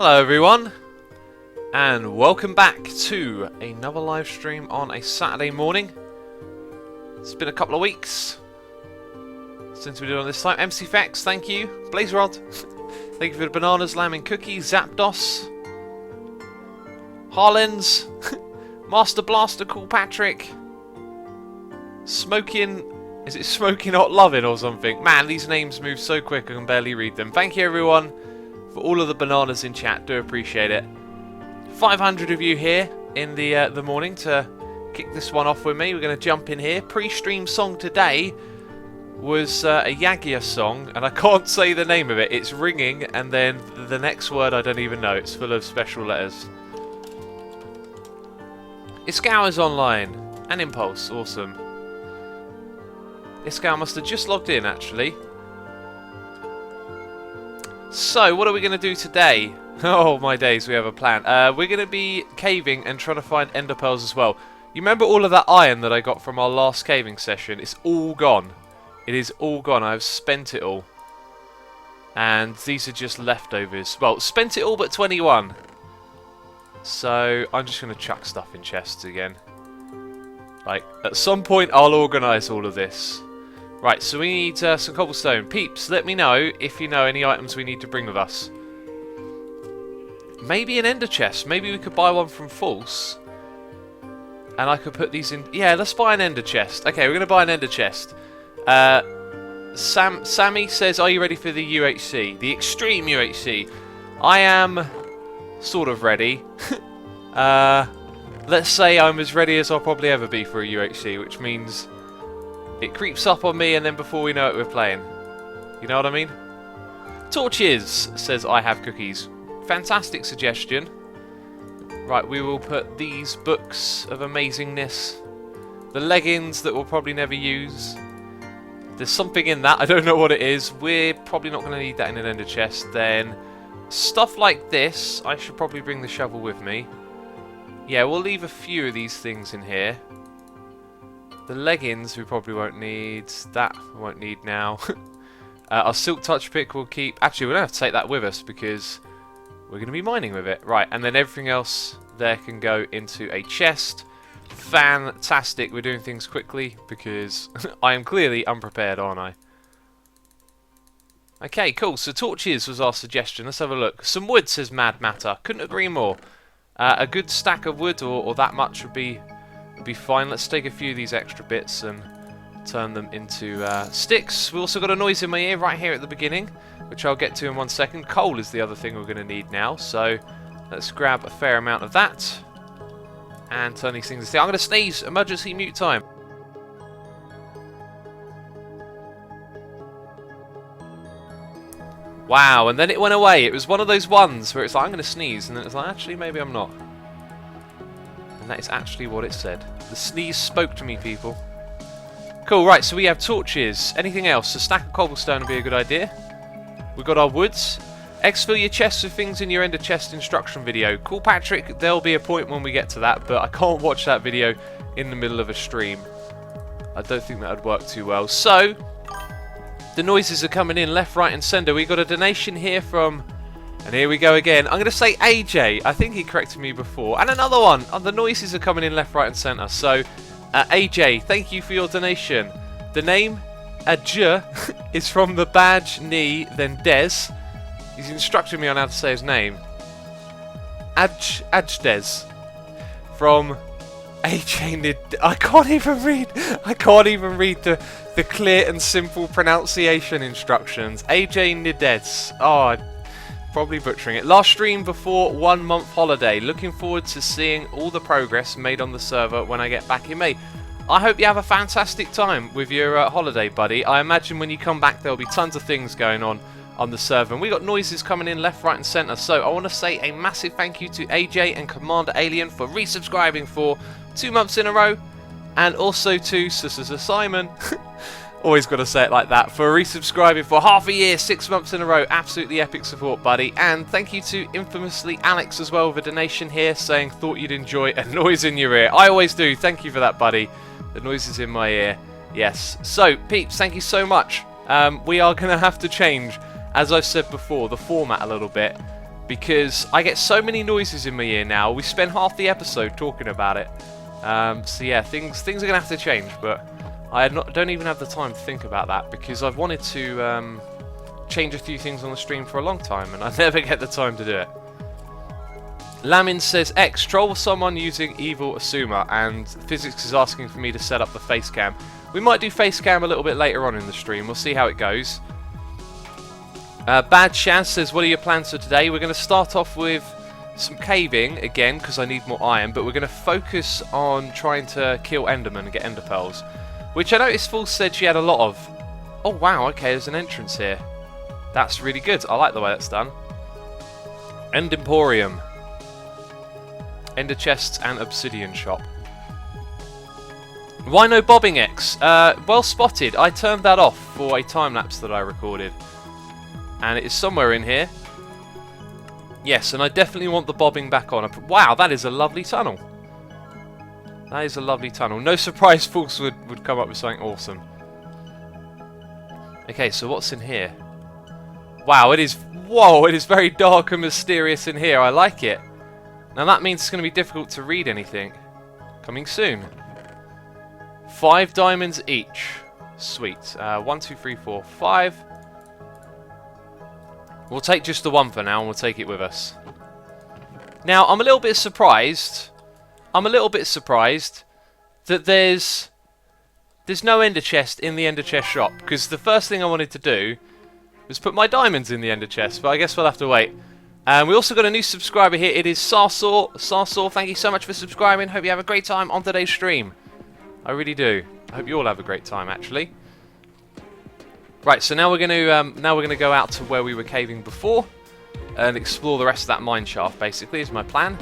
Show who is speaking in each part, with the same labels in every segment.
Speaker 1: Hello everyone, and welcome back to another live stream on a Saturday morning. It's been a couple of weeks since we did it on this time. MC Fex, thank you. Blaze Rod, thank you for the bananas, lamb and cookies. Zapdos, Harlens, Master Blaster, Cool Patrick, Smoking, is it Smoking Hot Lovin' or something? Man, these names move so quick I can barely read them. Thank you everyone for all of the bananas in chat, do appreciate it. 500 of you here in the morning to kick this one off with me. We're going to jump in here. Pre-stream song today was a Yagia song, and I can't say the name of it. It's ringing, and then the next word I don't even know. It's full of special letters. Iskau's online, and Impulse, awesome. Iskau must have just logged in, actually. So, what are we going to do today? Oh, my days, we have a plan. We're going to be caving and trying to find ender pearls as well. You remember all of that iron that I got from our last caving session? It's all gone. It is all gone. I've spent it all. And these are just leftovers. Well, spent it all but 21. So, I'm just going to chuck stuff in chests again. Like, at some point, I'll organise all of this. Right, so we need some cobblestone. Peeps, let me know if you know any items we need to bring with us. Maybe an ender chest. Maybe we could buy one from False. And I could put these in... Yeah, let's buy an ender chest. Okay, we're going to buy an ender chest. Sammy says, are you ready for the UHC? The extreme UHC. I am sort of ready. Let's say I'm as ready as I'll probably ever be for a UHC, which means... it creeps up on me, and then before we know it, we're playing. You know what I mean? Torches says, I have cookies. Fantastic suggestion. Right, we will put these books of amazingness. The leggings that we'll probably never use. There's something in that. I don't know what it is. We're probably not going to need that in an ender chest. Then, stuff like this. I should probably bring the shovel with me. Yeah, we'll leave a few of these things in here. The leggings we probably won't need. That we won't need now. Our silk touch pick we'll keep. Actually, we don't have to take that with us because we're going to be mining with it. Right, and then everything else there can go into a chest. Fantastic. We're doing things quickly because I am clearly unprepared, aren't I? Okay, cool. So torches was our suggestion. Let's have a look. Some wood, says Mad Matter. Couldn't agree more. A good stack of wood or that much would be fine. Let's take a few of these extra bits and turn them into sticks. We also got a noise in my ear right here at the beginning, which I'll get to in 1 second. Coal is the other thing we're going to need now, so let's grab a fair amount of that and turn these things into... I'm going to sneeze. Emergency mute time. Wow, and then it went away. It was one of those ones where it's like, I'm going to sneeze, and then it's like, actually, maybe I'm not. And that is actually what it said. The sneeze spoke to me, people. Cool, right, so we have torches. Anything else? A stack of cobblestone would be a good idea. We've got our woods. Exfil your chests with things in your ender chest instruction video. Cool, Patrick, there'll be a point when we get to that, but I can't watch that video in the middle of a stream. I don't think that would work too well. So, the noises are coming in left, right, and centre. We got a donation here from... and here we go again. I'm going to say AJ. I think he corrected me before. And another one. Oh, the noises are coming in left, right, and centre. So, AJ, thank you for your donation. The name, Adj, is from the badge, Ni, then Des. He's instructing me on how to say his name. Ajdez. From AJ Nid... I can't even read. I can't even read the clear and simple pronunciation instructions. AJ Nides. Oh, probably butchering it. Last stream before 1 month holiday. Looking forward to seeing all the progress made on the server when I get back in May. I hope you have a fantastic time with your holiday, buddy. I imagine when you come back there'll be tons of things going on the server. And we got noises coming in left, right and centre. So I want to say a massive thank you to AJ and Commander Alien for resubscribing for 2 months in a row. And also to Simon. Always got to say it like that. For resubscribing for half a year, 6 months in a row. Absolutely epic support, buddy. And thank you to infamously Alex as well with a donation here saying, thought you'd enjoy a noise in your ear. I always do. Thank you for that, buddy. The noise is in my ear. Yes. So, peeps, thank you so much. We are going to have to change, as I've said before, the format a little bit. because I get so many noises in my ear now. We spend half the episode talking about it. So yeah, things are gonna have to change, but I don't even have the time to think about that because I've wanted to change a few things on the stream for a long time, and I never get the time to do it. Lamin says, X, troll someone using Evil Assumer, and Physics is asking for me to set up the face cam. We might do face cam a little bit later on in the stream. We'll see how it goes. Bad Shaz says, what are your plans for today? We're going to start off with some caving, again, because I need more iron, but we're going to focus on trying to kill Enderman and get Ender Pearls, which I noticed Fool said she had a lot of. Oh, wow, okay, there's an entrance here. That's really good. I like the way that's done. End Emporium. Ender chests and obsidian shop. Why no bobbing X? Well spotted. I turned that off for a time lapse that I recorded, and it is somewhere in here. Yes, and I definitely want the bobbing back on. Wow, that is a lovely tunnel. That is a lovely tunnel. No surprise Fools would come up with something awesome. Okay, so what's in here? Wow, it is. Whoa, it is very dark and mysterious in here. I like it. Now that means it's going to be difficult to read anything. Coming soon. 5 diamonds each. Sweet. 1, 2, 3, 4, 5. We'll take just the one for now, and we'll take it with us. Now, I'm a little bit surprised. That there's no ender chest in the ender chest shop, because the first thing I wanted to do was put my diamonds in the ender chest, but I guess we'll have to wait. We also got a new subscriber here. It is Sarsaw. Sarsaw, thank you so much for subscribing. Hope you have a great time on today's stream. I really do. I hope you all have a great time, actually. Right, so now we're gonna go out to where we were caving before and explore the rest of that mine shaft. Basically, is my plan.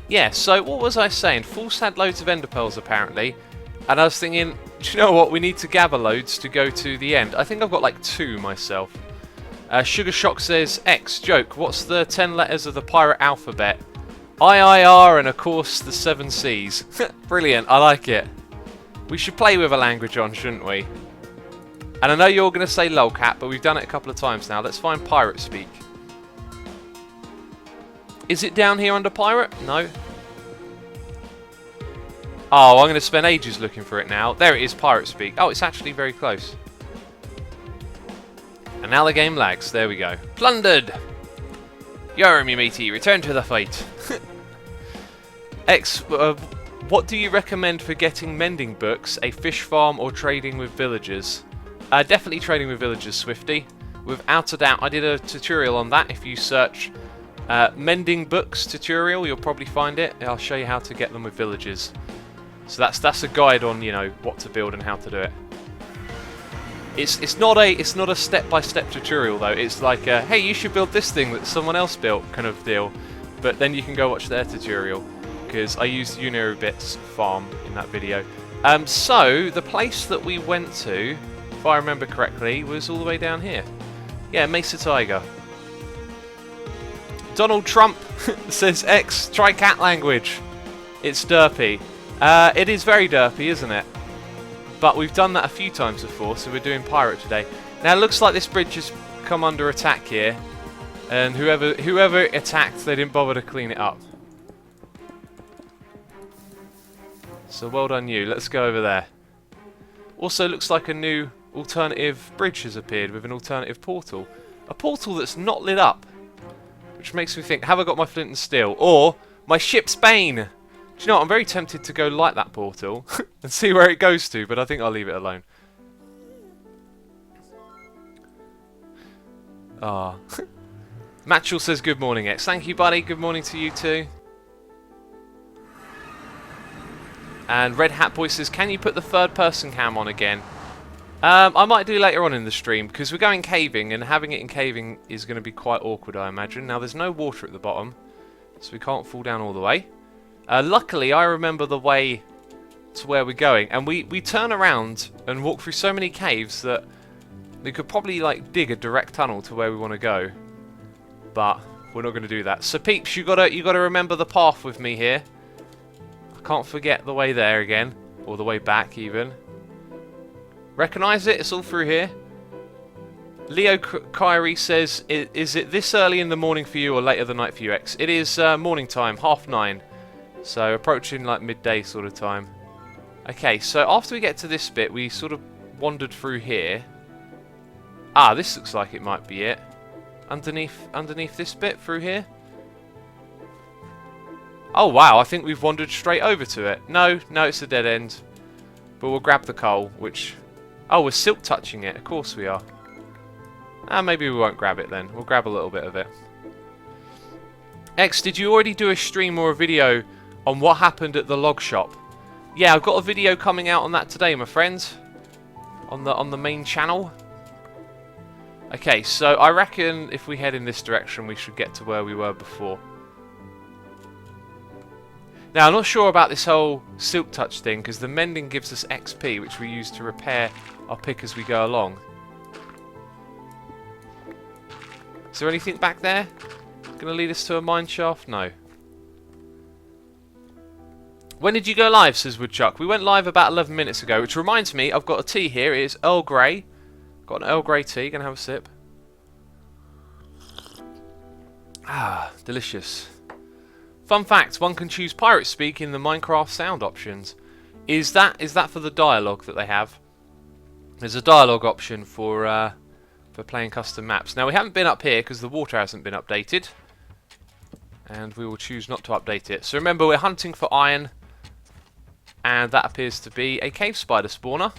Speaker 1: Yeah. So what was I saying? Fools had loads of ender pearls apparently, and I was thinking, do you know what? We need to gather loads to go to the end. I think I've got like 2 myself. Sugar Shock says, X, joke, what's the 10 letters of the pirate alphabet? IIR and of course the 7 C's. Brilliant, I like it. We should play with a language on, shouldn't we? And I know you're going to say lolcat, but we've done it a couple of times now. Let's find pirate speak. Is it down here under pirate? No. Oh, I'm going to spend ages looking for it now. There it is, pirate speak. Oh, it's actually very close. And now the game lags. There we go. Plundered! Yormy matey, return to the fight. X, what do you recommend for getting mending books, a fish farm, or trading with villagers? Definitely trading with villagers, Swifty. Without a doubt, I did a tutorial on that. If you search mending books tutorial, you'll probably find it. I'll show you how to get them with villagers. So that's a guide on, you know, what to build and how to do it. It's not a step-by-step tutorial though. It's like a, hey, you should build this thing that someone else built kind of deal. But then you can go watch their tutorial, because I used Unirobit's farm in that video. So the place that we went to, if I remember correctly, was all the way down here. Yeah, Mesa Tiger. Donald Trump says, X, try cat language. It's derpy. It is very derpy, isn't it? But we've done that a few times before, so we're doing pirate today. Now it looks like this bridge has come under attack here, and whoever attacked, they didn't bother to clean it up. So well done you. Let's go over there. Also looks like a new alternative bridge has appeared with an alternative portal. A portal that's not lit up, which makes me think, have I got my flint and steel? Or my ship's bane? Do you know what, I'm very tempted to go light that portal and see where it goes to, but I think I'll leave it alone. Ah. Matchell says, good morning, X. Thank you, buddy. Good morning to you too. And Red Hat Boy says, can you put the third person cam on again? I might do later on in the stream, because we're going caving, and having it in caving is going to be quite awkward, I imagine. Now, there's no water at the bottom, so we can't fall down all the way. Luckily, I remember the way to where we're going, and we turn around and walk through so many caves that we could probably like dig a direct tunnel to where we want to go, but we're not going to do that. So peeps, you gotta remember the path with me here. I can't forget the way there again, or the way back even. Recognise it? It's all through here. Leo Kyrie says, is it this early in the morning for you or later the night for you, X? It is morning time, 9:30. So approaching like midday sort of time. Okay, so after we get to this bit, we sort of wandered through here. Ah, this looks like it might be it. Underneath this bit through here. Oh wow, I think we've wandered straight over to it. No, it's a dead end. But we'll grab the coal, which... Oh, we're silk touching it. Of course we are. Ah, maybe we won't grab it then. We'll grab a little bit of it. X, did you already do a stream or a video on what happened at the log shop? Yeah, I've got a video coming out on that today, my friends. On the main channel. Okay, so I reckon if we head in this direction, we should get to where we were before. Now, I'm not sure about this whole silk touch thing, because the mending gives us XP, which we use to repair our pick as we go along. Is there anything back there? Going to lead us to a mine shaft? No. When did you go live, says Woodchuck? We went live about 11 minutes ago, which reminds me, I've got a tea here. It is Earl Grey. Got an Earl Grey tea. Going to have a sip. Ah, delicious. Fun fact, one can choose pirate speak in the Minecraft sound options. Is that for the dialogue that they have? There's a dialogue option for playing custom maps. Now we haven't been up here because the water hasn't been updated. And we will choose not to update it. So remember, we're hunting for iron. And that appears to be a cave spider spawner.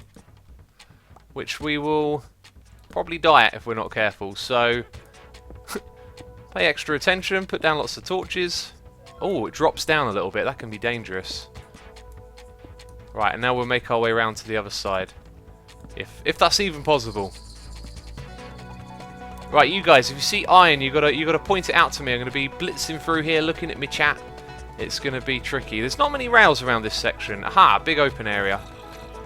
Speaker 1: Which we will probably die at if we're not careful. So pay extra attention, put down lots of torches. Oh, it drops down a little bit. That can be dangerous. Right, and now we'll make our way around to the other side. If that's even possible. Right, you guys, if you see iron, you gotta point it out to me. I'm gonna be blitzing through here, looking at my chat. It's gonna be tricky. There's not many rails around this section. Aha, big open area.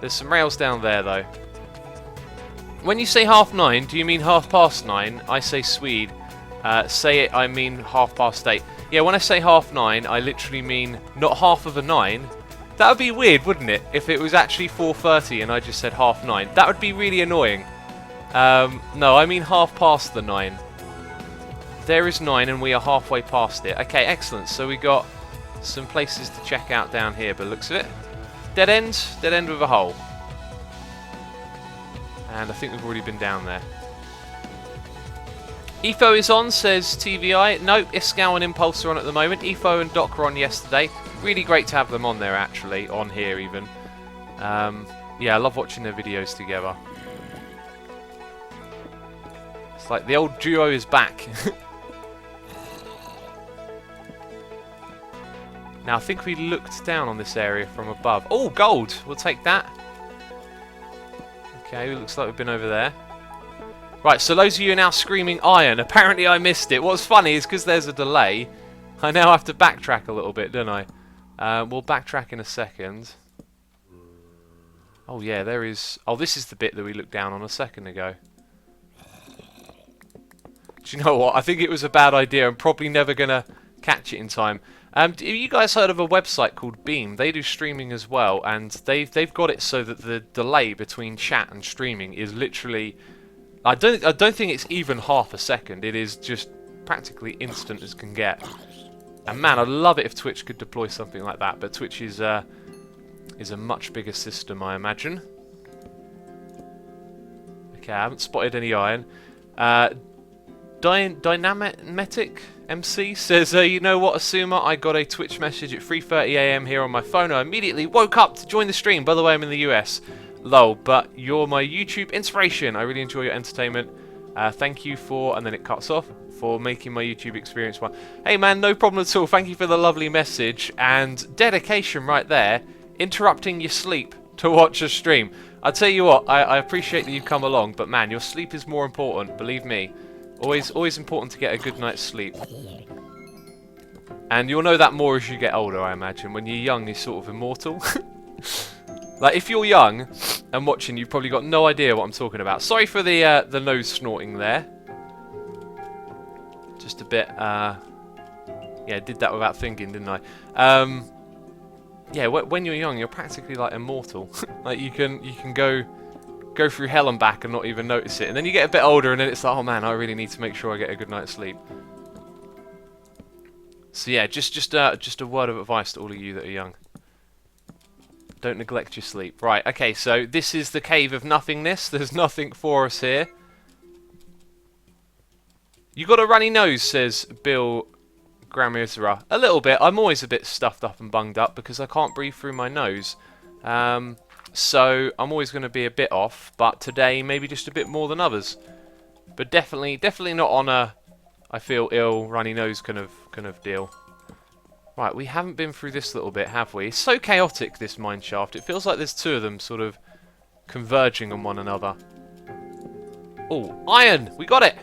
Speaker 1: There's some rails down there though. When you say 9:30, do you mean 9:30? I say Swede. Say it, I mean 8:30. Yeah, when I say 9:30, I literally mean not half of a 9. That would be weird, wouldn't it? If it was actually 4:30 and I just said 9:30. That would be really annoying. No, I mean 9:30. There is 9 and we are halfway past it. Okay, excellent. So we got some places to check out down here, but looks of it. Dead end with a hole. And I think we've already been down there. EFO is on, says TVI. Nope, Iskau and Impulse are on at the moment. EFO and Doc were on yesterday. Really great to have them on there, actually. On here, even. Yeah, I love watching their videos together. It's like the old duo is back. Now, I think we looked down on this area from above. Oh, gold! We'll take that. Okay, it looks like we've been over there. Right, so those of you are now screaming iron. Apparently I missed it. What's funny is because there's a delay, I now have to backtrack a little bit, don't I? We'll backtrack in a second. Oh yeah, there is... Oh, this is the bit that we looked down on a second ago. Do you know what? I think it was a bad idea. I'm probably never going to catch it in time. Have you guys heard of a website called Beam? They do streaming as well, and they've got it so that the delay between chat and streaming is literally... I don't think it's even half a second. It is just practically instant as can get. And man, I'd love it if Twitch could deploy something like that. But Twitch is a much bigger system, I imagine. Okay, I haven't spotted any iron. Dynamic MC says, you know what, Asuma? I got a Twitch message at 3:30 AM here on my phone. I immediately woke up to join the stream. By the way, I'm in the US. Lol, but you're my YouTube inspiration. I really enjoy your entertainment. Thank you for, and then it cuts off, for making my YouTube experience fun. Hey man, no problem at all. Thank you for the lovely message and dedication right there. Interrupting your sleep to watch a stream. I'll tell you what, I appreciate that you've come along, but man, your sleep is more important, believe me. Always important to get a good night's sleep. And you'll know that more as you get older, I imagine. When you're young, you're sort of immortal. Like, if you're young and watching, you've probably got no idea what I'm talking about. Sorry for the nose snorting there. Just a bit, yeah, did that without thinking, didn't I? Yeah, when you're young, you're practically like immortal. Like, you can go go through hell and back and not even notice it. And then you get a bit older and then it's like, oh man, I really need to make sure I get a good night's sleep. So yeah, just a word of advice to all of you that are young. Don't neglect your sleep. Right, okay, so this is the cave of nothingness. There's nothing for us here. You got a runny nose, says Bill Gramizra. A little bit. I'm always a bit stuffed up and bunged up because I can't breathe through my nose. So I'm always going to be a bit off, but today maybe just a bit more than others. But definitely not on a I feel ill, runny nose kind of deal. Right, we haven't been through this little bit, have we? It's so chaotic, this mine shaft. It feels like there's two of them sort of converging on one another. Oh, iron! We got it!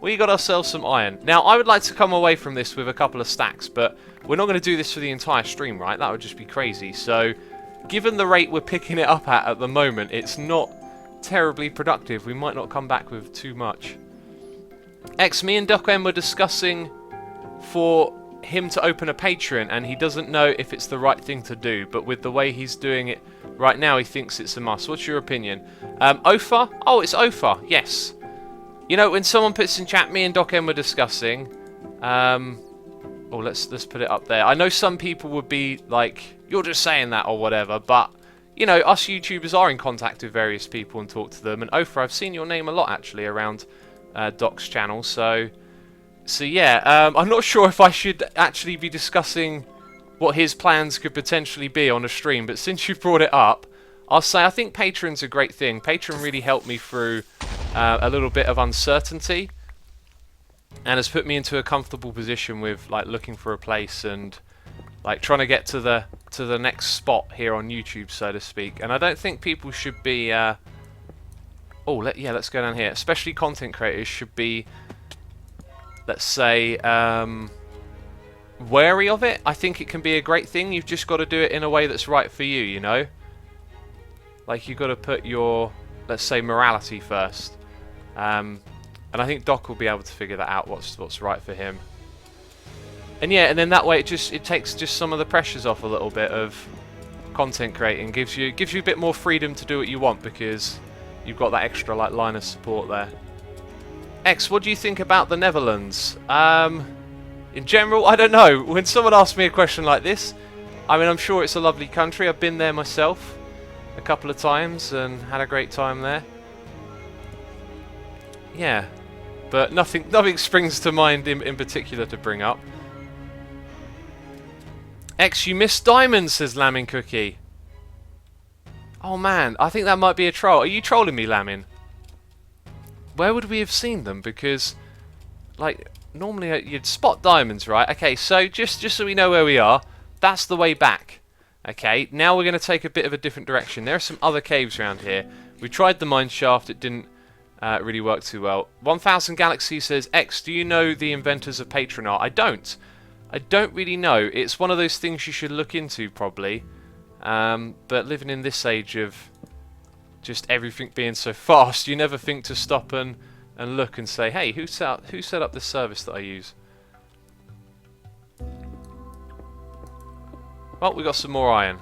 Speaker 1: We got ourselves some iron. Now, I would like to come away from this with a couple of stacks, but we're not going to do this for the entire stream, right? That would just be crazy. So, given the rate we're picking it up at the moment, it's not terribly productive. We might not come back with too much. Me and DuckM were discussing for him to open a Patreon, and he doesn't know if it's the right thing to do, but with the way he's doing it right now, he thinks it's a must. What's your opinion? Ofa? Oh, it's Ofa, yes. You know, when someone puts in chat, me and DuckM were discussing, oh, let's put it up there. I know some people would be like, you're just saying that or whatever, but, you know, us YouTubers are in contact with various people and talk to them, and Ofa, I've seen your name a lot, actually, around Doc's channel, so yeah, I'm not sure if I should actually be discussing what his plans could potentially be on a stream, but since you brought it up, I'll say I think Patreon's a great thing. Patreon really helped me through a little bit of uncertainty, and has put me into a comfortable position with like looking for a place and like trying to get to the next spot here on YouTube, so to speak. And I don't think people should be let's go down here. Especially content creators should be, let's say, wary of it. I think it can be a great thing. You've just got to do it in a way that's right for you, you know? Like, you've got to put your, let's say, morality first. And I think Doc will be able to figure that out, what's right for him. And yeah, and then that way it takes just some of the pressures off a little bit of content creating. Gives you a bit more freedom to do what you want because you've got that extra like line of support there. What do you think about the Netherlands? In general, I don't know. When someone asks me a question like this, I mean, I'm sure it's a lovely country. I've been there myself a couple of times and had a great time there. Yeah, but nothing springs to mind in particular to bring up. You missed diamonds, says Lamin Cookie. Oh man, I think that might be a troll. Are you trolling me, Lamin? Where would we have seen them? Because, like, normally you'd spot diamonds, right? Okay, so just so we know where we are, that's the way back. Okay, now we're going to take a bit of a different direction. There are some other caves around here. We tried the mine shaft, it didn't really work too well. 1000 Galaxy says, do you know the inventors of Patreon art? I don't. I don't really know. It's one of those things you should look into, probably. But living in this age of just everything being so fast, you never think to stop and look and say, hey, who set up this service that I use? Well, we got some more iron.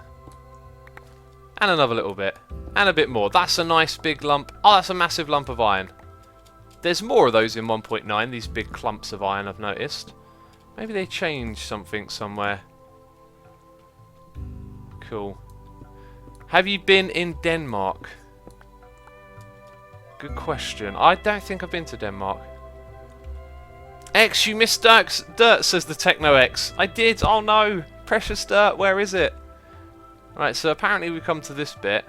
Speaker 1: And another little bit. And a bit more. That's a nice big lump. Oh, that's a massive lump of iron. There's more of those in 1.9, these big clumps of iron, I've noticed. Maybe they changed something somewhere. Cool. Have you been in Denmark? Good question. I don't think I've been to Denmark. You missed dirt, says the Techno X. I did. Oh no. Precious dirt. Where is it? Right, so apparently we come to this bit.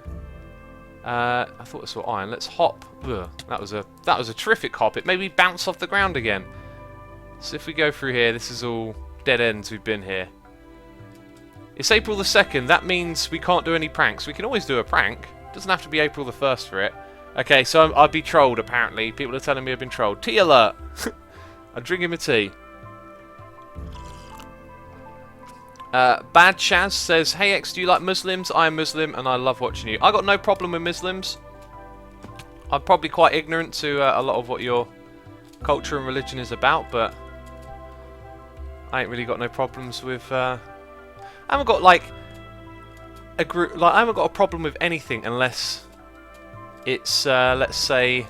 Speaker 1: I thought I saw iron. Let's hop. Ugh, that was a terrific hop. It made me bounce off the ground again. So if we go through here, this is all dead ends who've been here. It's April the 2nd. That means we can't do any pranks. We can always do a prank. It doesn't have to be April the 1st for it. Okay, so I'd be trolled, apparently. People are telling me I've been trolled. Tea alert! I'm drinking my tea. Bad Chaz says, hey X, do you like Muslims? I am Muslim and I love watching you. I got no problem with Muslims. I'm probably quite ignorant to a lot of what your culture and religion is about, but I ain't really got no problems with... I haven't got like a group... Like, I haven't got a problem with anything unless it's let's say,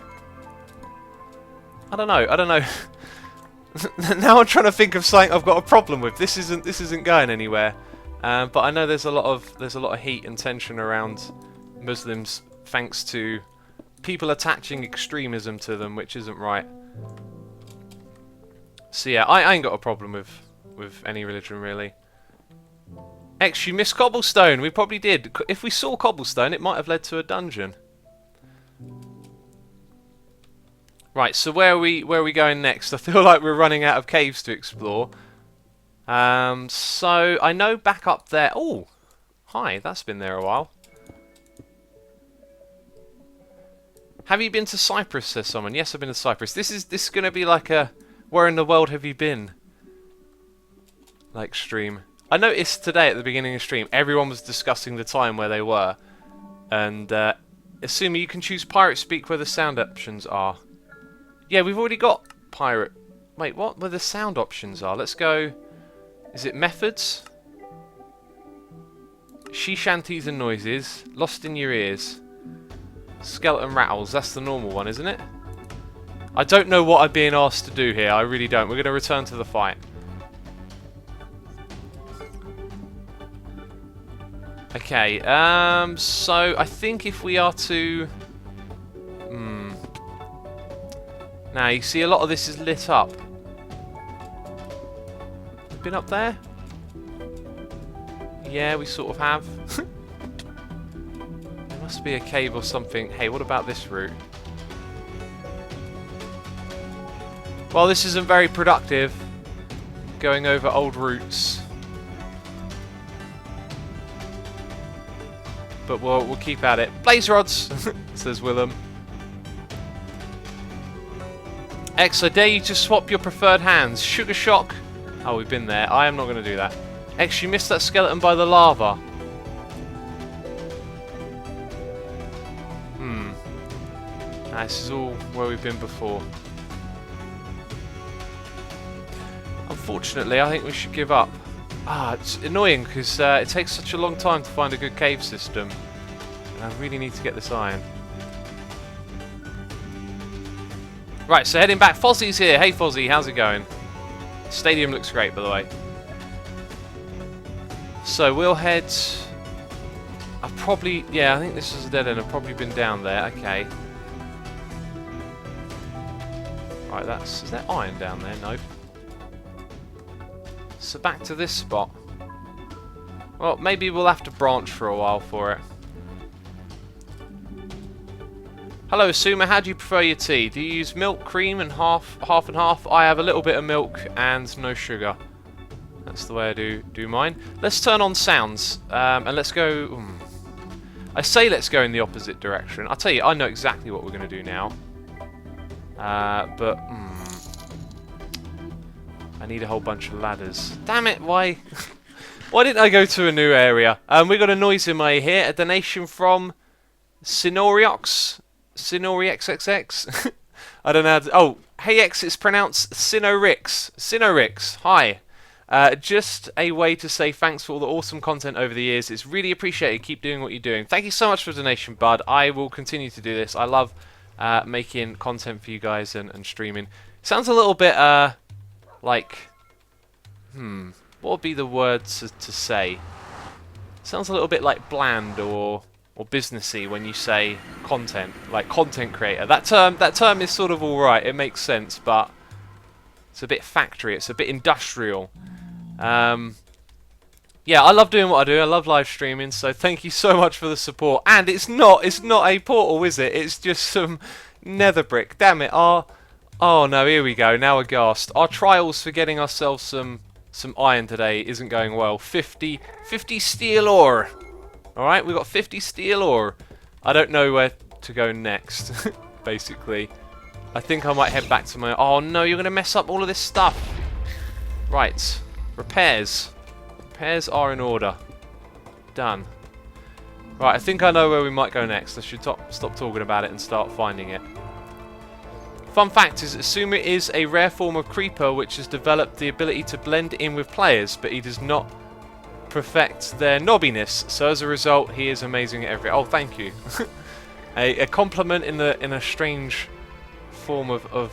Speaker 1: I don't know. Now I'm trying to think of something I've got a problem with. This isn't going anywhere. But I know there's a lot of heat and tension around Muslims thanks to people attaching extremism to them, which isn't right. So yeah, I ain't got a problem with any religion really. X, you missed cobblestone. We probably did. If we saw cobblestone, it might have led to a dungeon. Right, so where are we going next? I feel like we're running out of caves to explore. So I know back up there. Oh, hi. That's been there a while. Have you been to Cyprus? Says someone. Yes, I've been to Cyprus. This is going to be like a where in the world have you been? Like stream. I noticed today at the beginning of stream, everyone was discussing the time where they were, and assuming you can choose pirate speak where the sound options are. Yeah, we've already got pirate. Wait, what? Where the sound options are? Let's go. Is it methods? She shanties and noises. Lost in your ears. Skeleton rattles. That's the normal one, isn't it? I don't know what I'm being asked to do here. I really don't. We're going to return to the fight. Okay. So I think if we are to. Now you see a lot of this is lit up. Been up there? Yeah, we sort of have. There must be a cave or something. Hey, what about this route? Well, this isn't very productive. Going over old routes. But we'll keep at it. Blaze rods, says Willem. X, I dare you to swap your preferred hands. Sugar shock. Oh, we've been there. I am not going to do that. X, you missed that skeleton by the lava. Nah, this is all where we've been before. Unfortunately, I think we should give up. It's annoying because it takes such a long time to find a good cave system. And I really need to get this iron. Right, so heading back. Fozzie's here. Hey, Fozzie, how's it going? Stadium looks great, by the way. So we'll head. I think this is a dead end. I've probably been down there. Okay. Right, is there iron down there? Nope. So back to this spot. Well, maybe we'll have to branch for a while for it. Hello, Asuma. How do you prefer your tea? Do you use milk, cream, and half and half? I have a little bit of milk and no sugar. That's the way I do mine. Let's turn on sounds and let's go. I say let's go in the opposite direction. I'll tell you, I know exactly what we're going to do now. But I need a whole bunch of ladders. Damn it! Why? Why didn't I go to a new area? We got a noise in my ear here. A donation from Sinoriox. SinoriXXX. I don't know how to... Oh, hey X, it's pronounced Sinorix. Sinorix, hi. Just a way to say thanks for all the awesome content over the years. It's really appreciated. Keep doing what you're doing. Thank you so much for the donation, bud. I will continue to do this. I love making content for you guys and streaming. Sounds a little bit like... what would be the word to say? Sounds a little bit like bland or businessy when you say content, like content creator. That term is sort of alright, it makes sense, but it's a bit factory, it's a bit industrial. Yeah, I love doing what I do, I love live streaming, so thank you so much for the support. And it's not a portal, is it? It's just some nether brick. Damn it, oh no, here we go, now we're gassed. Our trials for getting ourselves some iron today isn't going well. 50 steel ore. Alright, we've got 50 steel ore. I don't know where to go next, basically. I think I might head back to my... Oh no, you're going to mess up all of this stuff. Right, repairs. Repairs are in order. Done. Right, I think I know where we might go next. I should stop talking about it and start finding it. Fun fact is, Asuma is a rare form of creeper which has developed the ability to blend in with players, but he does not perfect their nobbiness, so as a result he is amazing at everything. Oh, thank you. A compliment in a strange form of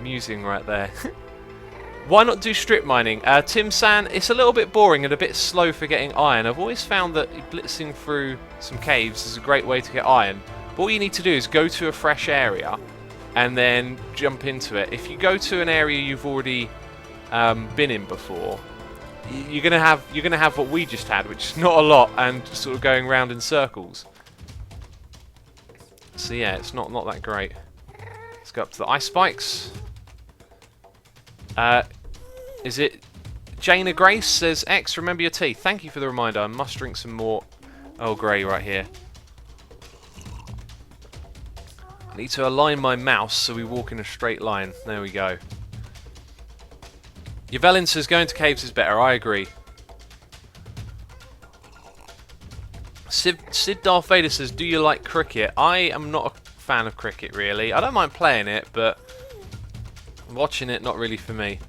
Speaker 1: musing right there. Why not do strip mining? Tim San, it's a little bit boring and a bit slow for getting iron. I've always found that blitzing through some caves is a great way to get iron. But all you need to do is go to a fresh area and then jump into it. If you go to an area you've already been in before, you're gonna have what we just had, which is not a lot and sort of going round in circles. So yeah, it's not that great. Let's go up to the ice spikes. Is it Jana Grace says, X, remember your tea. Thank you for the reminder. I must drink some more Earl Grey right here. I need to align my mouse so we walk in a straight line. There we go. Yvelin says going to caves is better. I agree. Sid Darth Vader says, do you like cricket? I am not a fan of cricket, really. I don't mind playing it, but watching it, not really for me.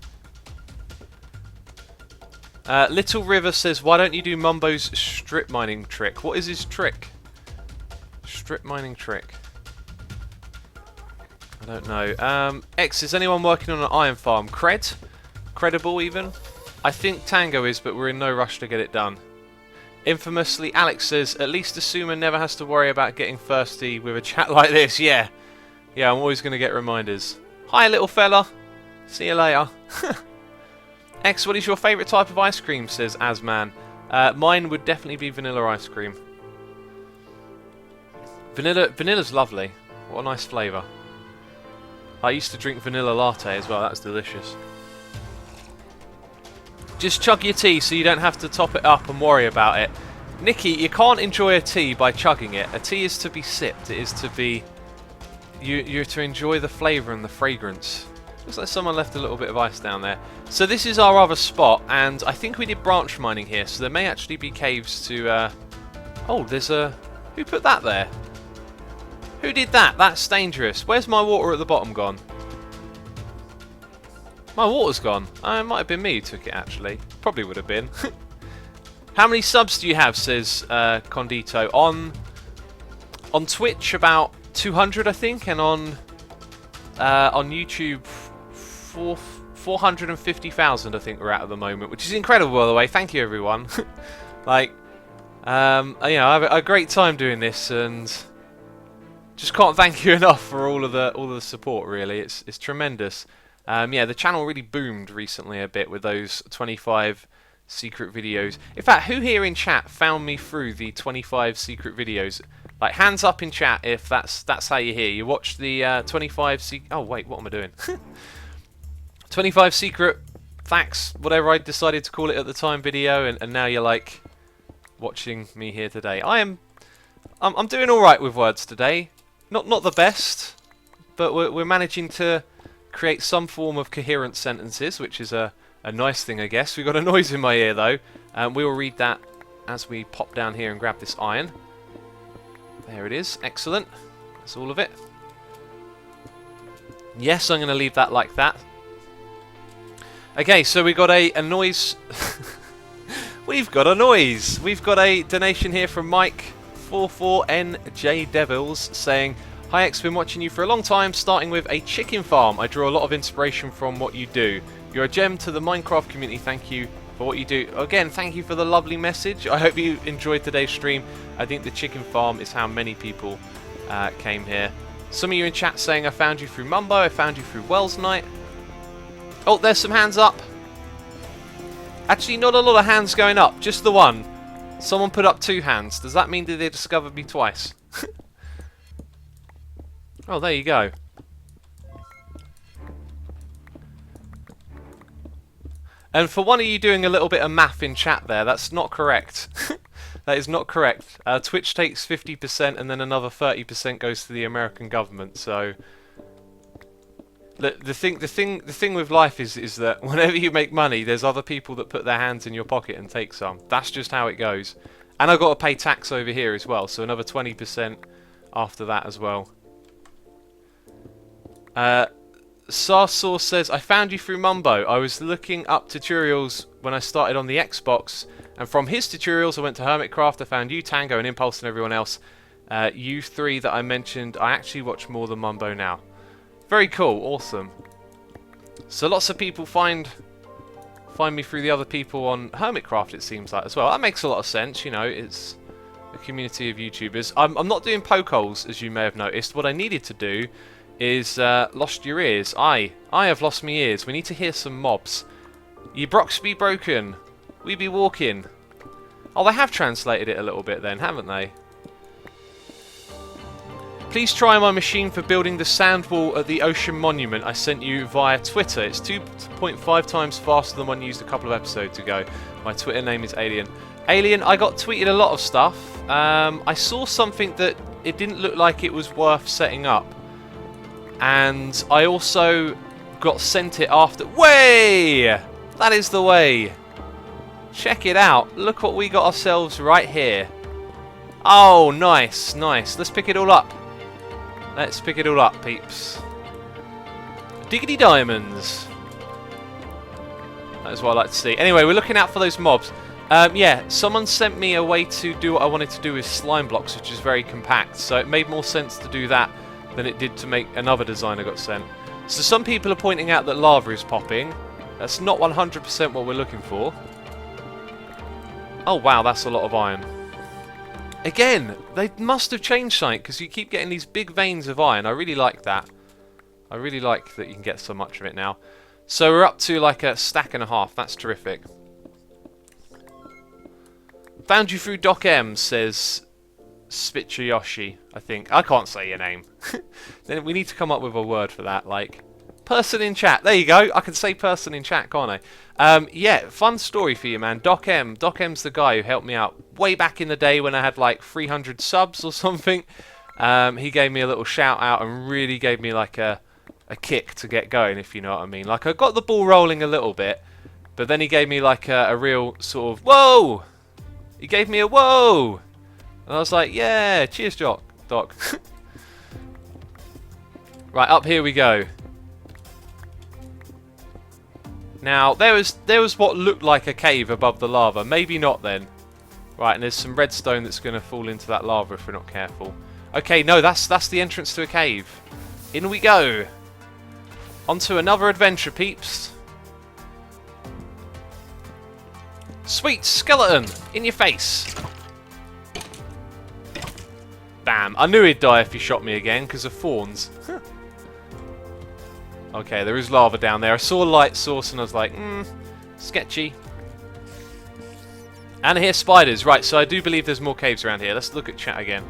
Speaker 1: Little River says, why don't you do Mumbo's strip mining trick? What is his trick? Strip mining trick. I don't know. X, is anyone working on an iron farm? Credible even? I think Tango is, but we're in no rush to get it done. Infamously, Alex says, at least Asuma never has to worry about getting thirsty with a chat like this. Yeah, I'm always going to get reminders. Hi, little fella. See you later. X, what is your favourite type of ice cream? Says Asman. Mine would definitely be vanilla ice cream. Vanilla's lovely. What a nice flavour. I used to drink vanilla latte as well. That's delicious. Just chug your tea so you don't have to top it up and worry about it. Nikki, you can't enjoy a tea by chugging it. A tea is to be sipped. It is to be... You're to enjoy the flavour and the fragrance. Looks like someone left a little bit of ice down there. So this is our other spot, and I think we did branch mining here, so there may actually be caves to... Oh, there's a... Who put that there? Who did that? That's dangerous. Where's my water at the bottom gone? My water's gone. It might have been me who took it, actually. Probably would have been. How many subs do you have, says Condito? On Twitch, about 200, I think, and on YouTube, 450,000, I think we're at the moment, which is incredible, by the way. Thank you, everyone. Like, you know, I have a great time doing this, and just can't thank you enough for all of the support. Really, it's tremendous. Yeah, the channel really boomed recently a bit with those 25 secret videos. In fact, who here in chat found me through the 25 secret videos? Like, hands up in chat if that's how you're here. You watched the 25 oh wait, what am I doing? 25 secret facts, whatever I decided to call it at the time video, and now you're like watching me here today. I'm doing all right with words today. Not the best, but we're managing to create some form of coherent sentences, which is a nice thing, I guess. We've got a noise in my ear though. We will read that as we pop down here and grab this iron. There it is. Excellent. That's all of it. Yes, I'm going to leave that like that. Okay, so we got a noise. We've got a noise. We've got a donation here from Mike44NJ Devils saying, hi X, been watching you for a long time, starting with a chicken farm. I draw a lot of inspiration from what you do. You're a gem to the Minecraft community. Thank you for what you do. Again, thank you for the lovely message. I hope you enjoyed today's stream. I think the chicken farm is how many people came here. Some of you in chat saying I found you through Mumbo, I found you through Wells Night. Oh, there's some hands up. Actually, not a lot of hands going up, just the one. Someone put up 2 hands. Does that mean that they discovered me twice? Oh, there you go. And for one of you doing a little bit of math in chat there, that's not correct. That is not correct. Twitch takes 50% and then another 30% goes to the American government. So the thing with life is that whenever you make money, there's other people that put their hands in your pocket and take some. That's just how it goes. And I've got to pay tax over here as well, so another 20% after that as well. Sarsaur says, I found you through Mumbo. I was looking up tutorials when I started on the Xbox, and from his tutorials I went to Hermitcraft. I found you, Tango, and Impulse, and everyone else. You three that I mentioned, I actually watch more than Mumbo now. Very cool, awesome. So lots of people find me through the other people on Hermitcraft, it seems like, as well. That makes a lot of sense, you know, it's a community of YouTubers. I'm not doing poke holes, as you may have noticed. What I needed to do is lost your ears. I have lost my ears. We need to hear some mobs. Ye brocks be broken, we be walking. Oh, they have translated it a little bit then, haven't they? Please try my machine for building the sand wall at the Ocean Monument I sent you via Twitter. It's 2.5 times faster than one used a couple of episodes ago. My Twitter name is Alien. Alien, I got tweeted a lot of stuff. I saw something that it didn't look like it was worth setting up. And I also got sent it after. Way! That is the way. Check it out. Look what we got ourselves right here. Oh, nice, nice. Let's pick it all up. Let's pick it all up, peeps. Diggity diamonds. That is what I like to see. Anyway, we're looking out for those mobs. Yeah, someone sent me a way to do what I wanted to do with slime blocks, which is very compact. So it made more sense to do that than it did to make another design I got sent. So some people are pointing out that lava is popping. That's not 100% what we're looking for. Oh wow, that's a lot of iron. Again, they must have changed something because you keep getting these big veins of iron. I really like that. I really like that you can get so much of it now. So we're up to like a stack and a half. That's terrific. Found you through Doc M, says Spitchayoshi, I think. I can't say your name. Then we need to come up with a word for that, like person in chat. There you go. I can say person in chat, can't I? Yeah, fun story for you, man. Doc M. Doc M's the guy who helped me out way back in the day when I had like 300 subs or something. He gave me a little shout out and really gave me like a kick to get going, if you know what I mean. Like I got the ball rolling a little bit, but then he gave me like a real sort of whoa. He gave me a whoa, and I was like, yeah, cheers, Doc. Right, up here we go. Now, there was what looked like a cave above the lava. Maybe not then. Right, and there's some redstone that's going to fall into that lava if we're not careful. Okay, no, that's the entrance to a cave. In we go. Onto another adventure, peeps. Sweet skeleton in your face. Bam. I knew he'd die if he shot me again because of thorns. Okay, there is lava down there. I saw a light source and I was like, sketchy. And I hear spiders. Right, so I do believe there's more caves around here. Let's look at chat again.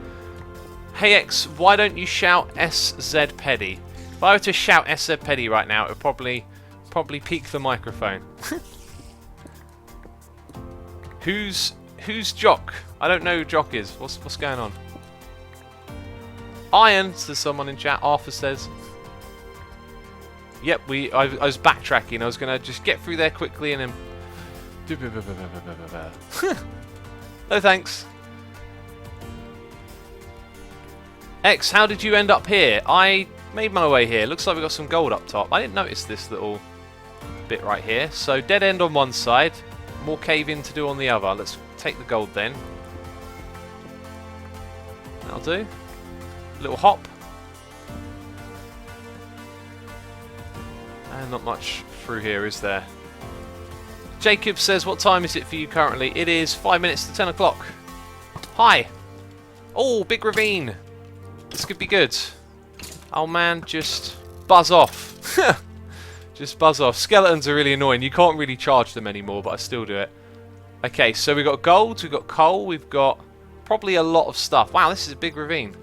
Speaker 1: Hey X, why don't you shout SZ Peddy? If I were to shout SZ Peddy right now, it would probably peak the microphone. Who's Jock? I don't know who Jock is. What's going on? Iron, says someone in chat. Arthur says. Yep, I was backtracking. I was going to just get through there quickly and then... No thanks. X, how did you end up here? I made my way here. Looks like we got some gold up top. I didn't notice this little bit right here. So dead end on one side. More cave in to do on the other. Let's take the gold then. That'll do. Little hop. And not much through here, is there? Jacob says, what time is it for you currently? It is 5 minutes to 10 o'clock. Hi. Oh, big ravine. This could be good. Oh man, just buzz off. Just buzz off. Skeletons are really annoying. You can't really charge them anymore, but I still do it. Okay, so we've got gold, we've got coal, we've got probably a lot of stuff. Wow, this is a big ravine.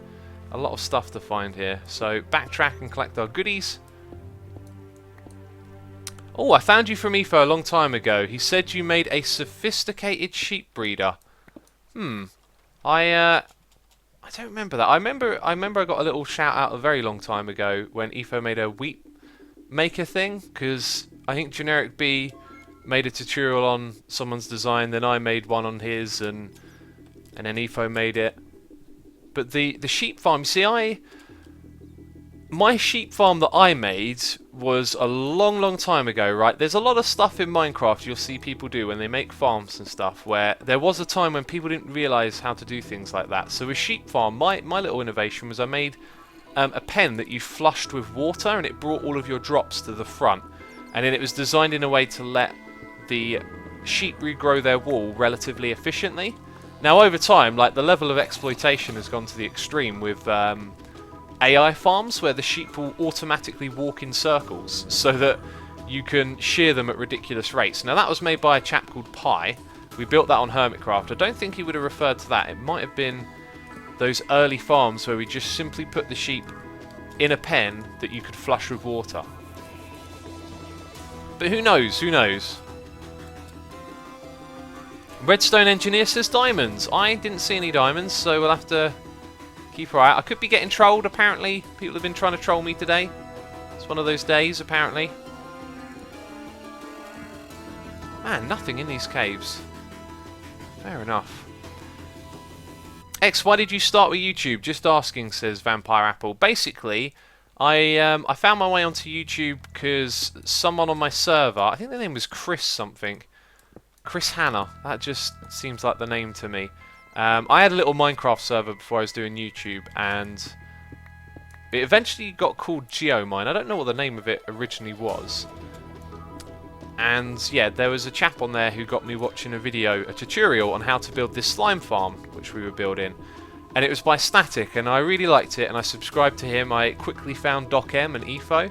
Speaker 1: A lot of stuff to find here. So backtrack and collect our goodies. Oh, I found you from Etho a long time ago. He said you made a sophisticated sheep breeder. I don't remember that. I remember I got a little shout out a very long time ago when Etho made a wheat maker thing, because I think Generic B made a tutorial on someone's design, then I made one on his, and then Etho made it. But the sheep farm, you see, my sheep farm that I made was a long time ago, right? There's a lot of stuff in Minecraft you'll see people do when they make farms and stuff, where there was a time when people didn't realise how to do things like that. So with sheep farm, my little innovation was I made a pen that you flushed with water, and it brought all of your drops to the front. And then it was designed in a way to let the sheep regrow their wool relatively efficiently. Now over time, like, the level of exploitation has gone to the extreme with AI farms where the sheep will automatically walk in circles so that you can shear them at ridiculous rates. Now that was made by a chap called Pi. We built that on Hermitcraft. I don't think he would have referred to that. It might have been those early farms where we just simply put the sheep in a pen that you could flush with water. But who knows? Who knows? Redstone engineer says diamonds. I didn't see any diamonds, so we'll have to keep our eye out. I could be getting trolled, apparently. People have been trying to troll me today. It's one of those days, apparently. Man, nothing in these caves. Fair enough. X, why did you start with YouTube? Just asking, says Vampire Apple. Basically, I found my way onto YouTube because someone on my server, I think their name was Chris something. Chris Hanna. That just seems like the name to me. I had a little Minecraft server before I was doing YouTube, and it eventually got called GeoMine. I don't know what the name of it originally was. And yeah, there was a chap on there who got me watching a tutorial on how to build this slime farm, which we were building. And it was by Static, and I really liked it, and I subscribed to him. I quickly found DocM and EFO,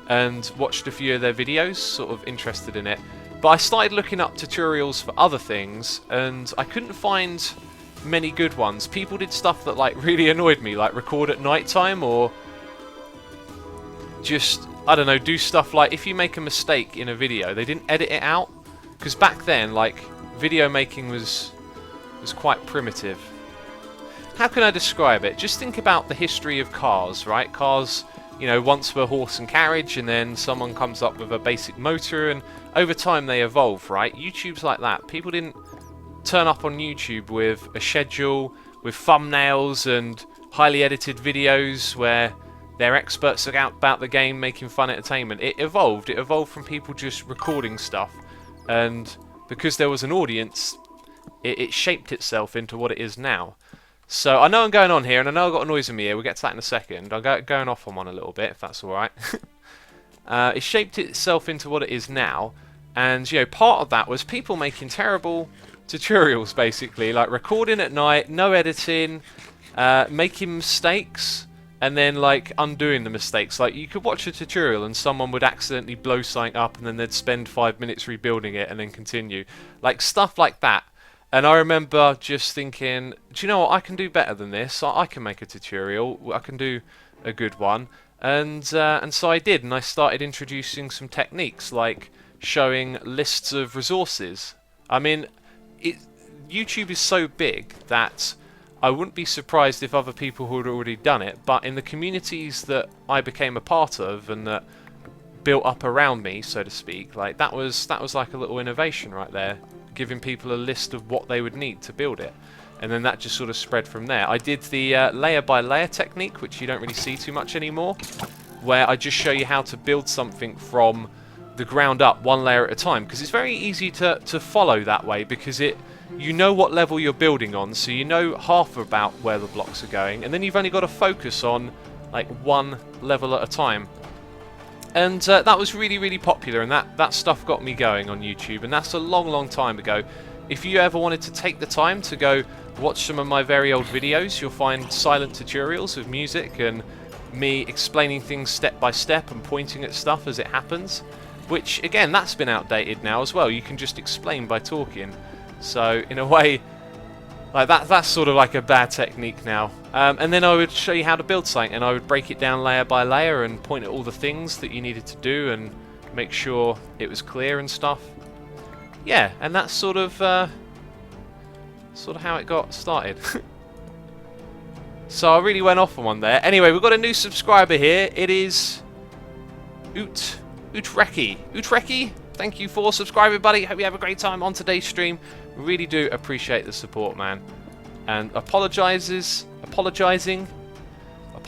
Speaker 1: and watched a few of their videos, sort of interested in it. But I started looking up tutorials for other things, and I couldn't find many good ones. People did stuff that like really annoyed me, like record at night time, or just, I don't know, do stuff like if you make a mistake in a video, they didn't edit it out, because back then, like, video making was quite primitive. How can I describe it? Just think about the history of cars, right? Cars, you know, once were horse and carriage, and then someone comes up with a basic motor, and over time they evolve, right? YouTube's like that. People didn't turn up on YouTube with a schedule, with thumbnails and highly edited videos where they're experts about the game, making fun entertainment. It evolved. It evolved from people just recording stuff, and because there was an audience, it shaped itself into what it is now. So I know I'm going on here, and I know I've got a noise in my ear. We'll get to that in a second. I'm going off on one a little bit, if that's alright. It shaped itself into what it is now, and you know, part of that was people making terrible tutorials, basically, like recording at night, no editing, making mistakes, and then like undoing the mistakes. Like you could watch a tutorial and someone would accidentally blow something up, and then they'd spend 5 minutes rebuilding it and then continue, like stuff like that. And I remember just thinking, do you know what, I can do better than this. I can make a tutorial, I can do a good one. And so I did, and I started introducing some techniques like showing lists of resources. I mean, YouTube is so big that I wouldn't be surprised if other people who had already done it, but in the communities that I became a part of and that built up around me, so to speak, like that was like a little innovation right there, giving people a list of what they would need to build it. And then that just sort of spread from there. I did the layer by layer technique, which you don't really see too much anymore, where I just show you how to build something from the ground up, one layer at a time, because it's very easy to follow that way, because you know what level you're building on, so you know half about where the blocks are going, and then you've only got to focus on like one level at a time. And that was really popular, and that stuff got me going on YouTube, and that's a long time ago. If you ever wanted to take the time to go watch some of my very old videos, you'll find silent tutorials with music and me explaining things step by step and pointing at stuff as it happens, which again, that's been outdated now as well. You can just explain by talking. So in a way, like that's sort of like a bad technique now. And then I would show you how to build something, and I would break it down layer by layer and point at all the things that you needed to do and make sure it was clear and stuff. Yeah, and that's sort of how it got started. So I really went off on one there. Anyway, we've got a new subscriber here. It is Utreki. Utreki, thank you for subscribing, buddy. Hope you have a great time on today's stream. Really do appreciate the support, man. And apologizing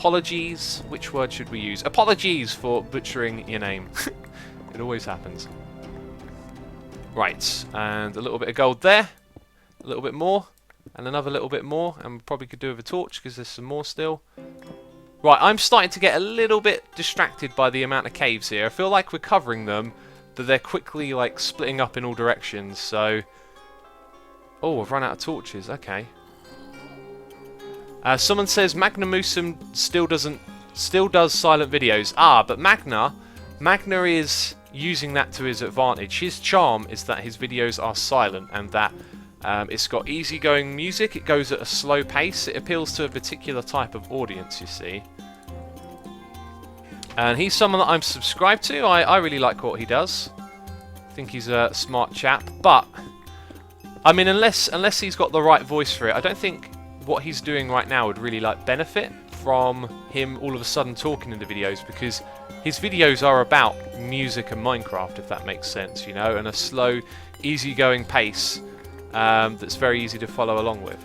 Speaker 1: Apologies. Which word should we use? Apologies for butchering your name. It always happens. Right, and a little bit of gold there. A little bit more. And another little bit more. And we probably could do with a torch because there's some more still. Right, I'm starting to get a little bit distracted by the amount of caves here. I feel like we're covering them, but they're quickly like splitting up in all directions. So, oh, I've run out of torches. Okay. Someone says Magnamusum still does silent videos. Ah, but Magna is using that to his advantage. His charm is that his videos are silent and that it's got easygoing music. It goes at a slow pace. It appeals to a particular type of audience, you see. And he's someone that I'm subscribed to. I really like what he does. I think he's a smart chap. But I mean, unless he's got the right voice for it, I don't think what he's doing right now would really like benefit from him all of a sudden talking in the videos, because his videos are about music and Minecraft, if that makes sense, you know, and a slow, easygoing pace that's very easy to follow along with.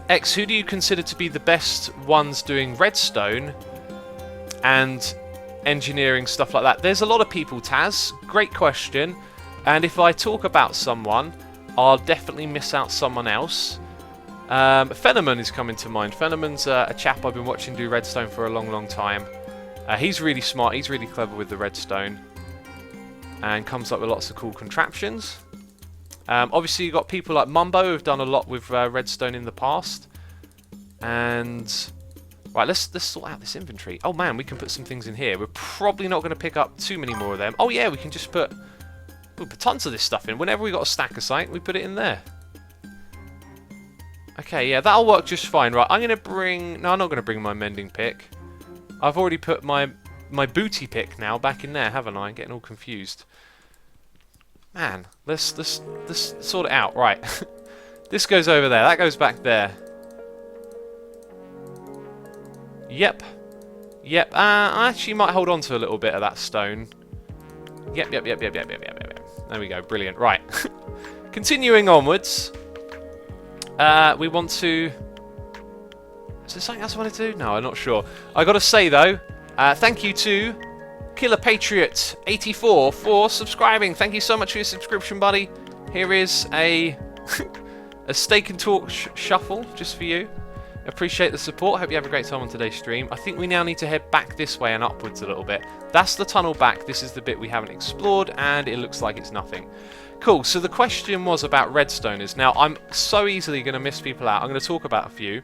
Speaker 1: X, who do you consider to be the best ones doing redstone and engineering, stuff like that? There's a lot of people, Taz. Great question. And if I talk about someone, I'll definitely miss out someone else. Fenneman is coming to mind. Fenneman's a chap I've been watching do redstone for a long, long time. He's really smart. He's really clever with the redstone. And comes up with lots of cool contraptions. Obviously, you've got people like Mumbo who've done a lot with redstone in the past. And right, let's sort out this inventory. Oh man, we can put some things in here. We're probably not going to pick up too many more of them. Oh yeah, we can just put tons of this stuff in. Whenever we got a stack of something, we put it in there. Okay, yeah, that'll work just fine. Right, I'm going to bring... No, I'm not going to bring my mending pick. I've already put my booty pick now back in there, haven't I? I'm getting all confused. Man, let's sort it out. Right. This goes over there. That goes back there. Yep. Yep. I actually might hold on to a little bit of that stone. Yep. There we go. Brilliant. Right. Continuing onwards. We want to... Is there something else I want to do? No, I'm not sure. I got to say, though, thank you to Killer Patriot 84 for subscribing. Thank you so much for your subscription, buddy. Here is a steak and talk shuffle just for you. Appreciate the support. Hope you have a great time on today's stream. I think we now need to head back this way and upwards a little bit. That's the tunnel back. This is the bit we haven't explored, and it looks like it's nothing. Cool. So the question was about redstoners. Now, I'm so easily going to miss people out. I'm going to talk about a few.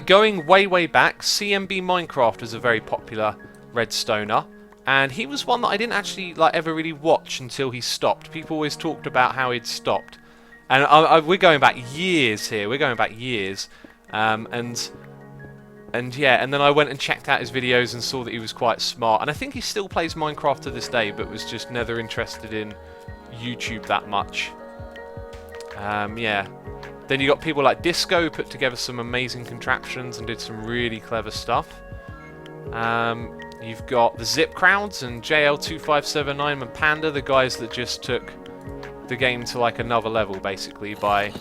Speaker 1: Going way back, CMB Minecraft is a very popular redstoner, and he was one that I didn't actually ever really watch until he stopped. People always talked about how he'd stopped, and we're going back years here. We're going back years, and yeah, and then I went and checked out his videos and saw that he was quite smart. And I think he still plays Minecraft to this day, but was just never interested in YouTube that much. Yeah. Then you got people like Disco who put together some amazing contraptions and did some really clever stuff. You've got the Zip Crowds and JL2579 and Panda, the guys that just took the game to another level basically by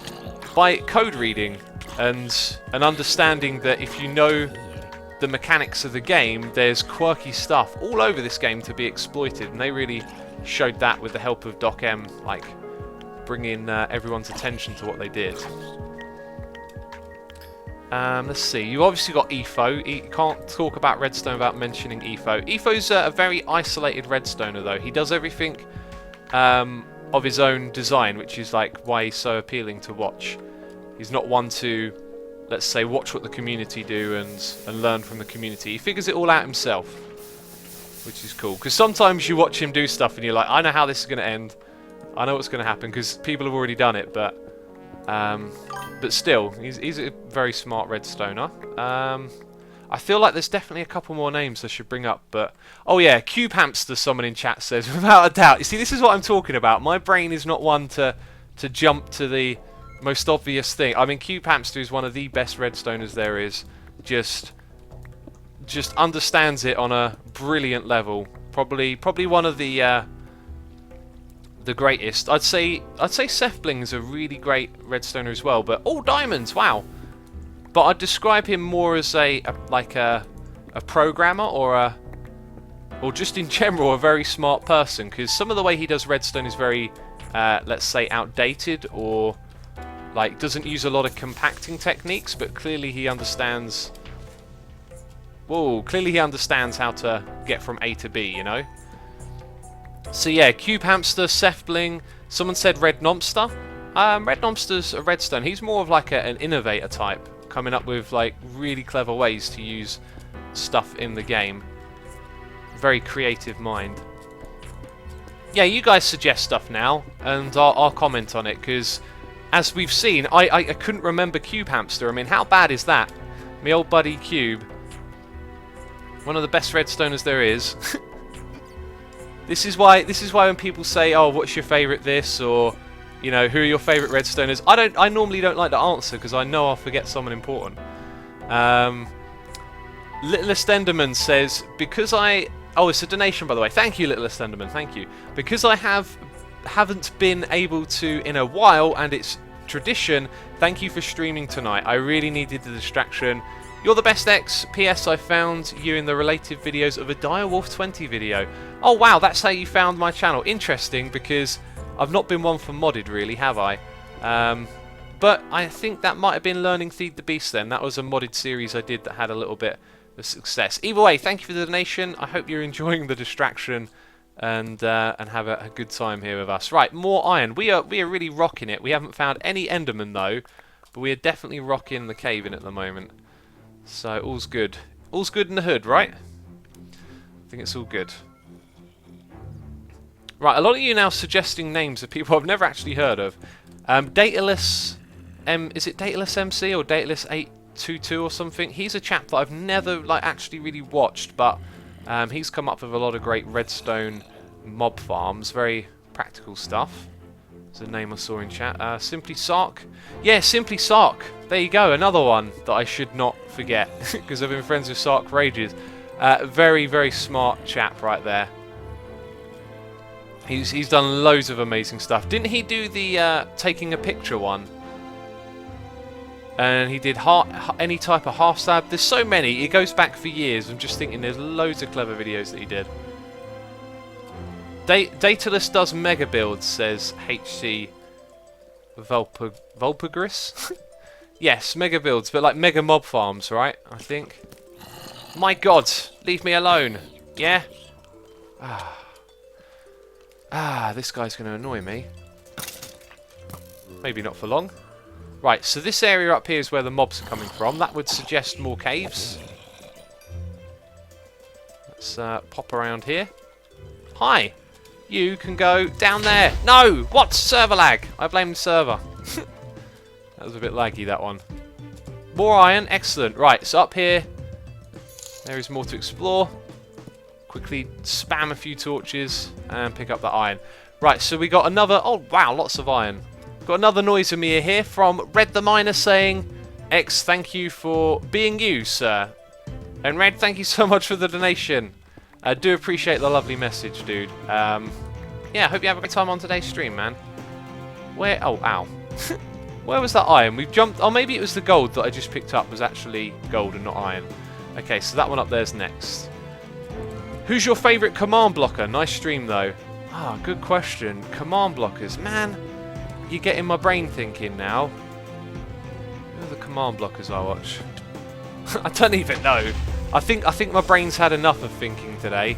Speaker 1: code reading and understanding that if you know the mechanics of the game, there's quirky stuff all over this game to be exploited, and they really showed that with the help of Doc M, bringing everyone's attention to what they did. Let's see, you obviously got Efo. You can't talk about redstone without mentioning Efo. Efo's a very isolated redstoner though. He does everything of his own design, which is why he's so appealing to watch. He's not one to, let's say, watch what the community do and learn from the community. He figures it all out himself, which is cool. Because sometimes you watch him do stuff and you're like, I know how this is going to end. I know what's going to happen because people have already done it, but still, he's a very smart redstoner. I feel like there's definitely a couple more names I should bring up, but oh yeah, Cube Hamster, someone in chat says, without a doubt. You see, this is what I'm talking about. My brain is not one to jump to the most obvious thing. I mean, Cube Hamster is one of the best redstoners there is. Just understands it on a brilliant level. Probably one of the greatest. I'd say Seth Bling is a really great redstoner as well. But all diamonds, wow! but I'd describe him more as a programmer or just in general a very smart person, because some of the way he does redstone is very, let's say, outdated, or like doesn't use a lot of compacting techniques, but clearly he understands. Whoa! Clearly he understands how to get from A to B, you know. So yeah, Cube Hamster, Seftling. Someone said Red Nomster. Red Nomster's a redstone. He's more of like an innovator type, coming up with like really clever ways to use stuff in the game. Very creative mind. Yeah, you guys suggest stuff now, and I'll comment on it, because as we've seen, I couldn't remember Cube Hamster. I mean, how bad is that? My old buddy Cube. One of the best redstoners there is. This is why when people say, "Oh, what's your favourite this?" or, you know, "Who are your favourite redstoners?" I normally don't like to answer, because I know I'll forget someone important. Littlest Enderman says, because oh, it's a donation, by the way. Thank you, Littlest Enderman. Thank you. Because I haven't been able to in a while, and it's tradition. Thank you for streaming tonight. I really needed the distraction. You're the best X. P.S. I found you in the related videos of a Direwolf 20 video. Oh wow, that's how you found my channel. Interesting, because I've not been one for modded really, have I? But I think that might have been Learning Feed the Beast then. That was a modded series I did that had a little bit of success. Either way, thank you for the donation. I hope you're enjoying the distraction and have a good time here with us. Right, more iron. We are really rocking it. We haven't found any Enderman though, but we are definitely rocking the cave-in at the moment. So all's good. All's good in the hood, right? I think it's all good. Right, a lot of you now suggesting names of people I've never actually heard of. Dataless is it Dataless MC or Dataless 822 or something? He's a chap that I've never actually really watched, but he's come up with a lot of great redstone mob farms, very practical stuff. There's a name I saw in chat. Simply Sark. Yeah, Simply Sark. There you go, another one that I should not forget, because I've been friends with Sark for ages. Very, very smart chap right there. He's done loads of amazing stuff. Didn't he do the taking a picture one? And he did any type of half stab. There's so many. It goes back for years. I'm just thinking there's loads of clever videos that he did. Dataless does mega builds, says HC Vulpagris. Yes, mega builds, but like mega mob farms, right? I think. My God, leave me alone. Yeah. This guy's going to annoy me. Maybe not for long. Right, so this area up here is where the mobs are coming from. That would suggest more caves. Let's pop around here. Hi. You can go down there. No! What? Server lag. I blame the server. That was a bit laggy, that one. More iron. Excellent. Right, so up here, there is more to explore. Quickly spam a few torches and pick up that iron. Right, so we got another... Oh, wow, lots of iron. Got another noise in me here from Red the Miner saying, X, thank you for being you, sir. And Red, thank you so much for the donation. I do appreciate the lovely message, dude. Yeah, I hope you have a great time on today's stream, man. Where... Oh, ow. Where was that iron? We've jumped... Oh, maybe it was the gold that I just picked up was actually gold and not iron. Okay, so that one up there's next. Who's your favourite command blocker? Nice stream, though. Ah, good question. Command blockers. Man, you're getting my brain thinking now. Who are the command blockers I watch? I don't even know. I think my brain's had enough of thinking today.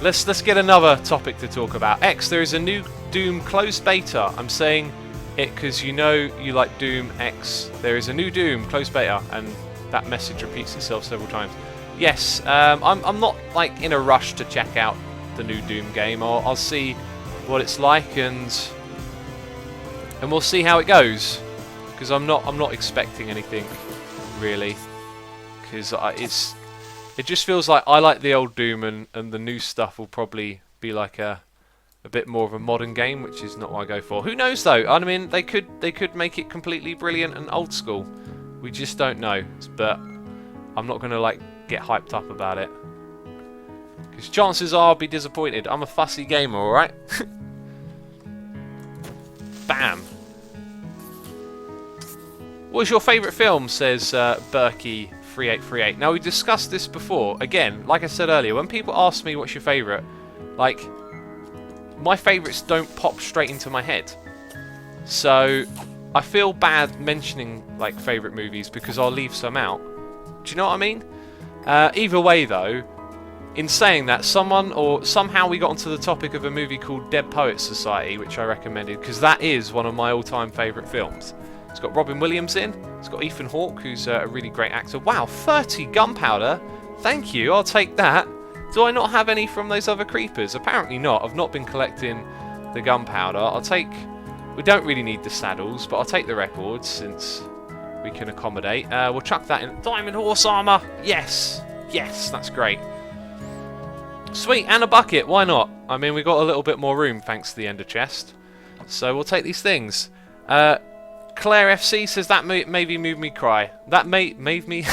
Speaker 1: Let's get another topic to talk about. X, there is a new Doom closed beta. I'm saying it because you know you like Doom. X, there is a new Doom closed beta, and that message repeats itself several times. Yes, I'm not like in a rush to check out the new Doom game. I'll see what it's like, and we'll see how it goes. Because I'm not expecting anything really. Because it just feels like I like the old Doom, and the new stuff will probably be like a bit more of a modern game, which is not what I go for. Who knows though? I mean, they could make it completely brilliant and old school. We just don't know. But I'm not gonna like get hyped up about it, because chances are I'll be disappointed. I'm a fussy gamer, alright? Bam. What was your favourite film, says Berkey3838. Now, we discussed this before. Again, like I said earlier, when people ask me what's your favourite, like, my favourites don't pop straight into my head. So, I feel bad mentioning, like, favourite movies because I'll leave some out. Do you know what I mean? Either way, though, in saying that, somehow we got onto the topic of a movie called Dead Poets Society, which I recommended, because that is one of my all-time favourite films. It's got Robin Williams in, it's got Ethan Hawke, who's a really great actor. Wow, 30 gunpowder! Thank you, I'll take that. Do I not have any from those other creepers? Apparently not. I've not been collecting the gunpowder. I'll take... We don't really need the saddles, but I'll take the records since we can accommodate. We'll chuck that in. Diamond horse armour! Yes! Yes, that's great. Sweet, and a bucket, why not? I mean, we got a little bit more room thanks to the ender chest. So we'll take these things. Claire FC says that maybe made me cry. That made me...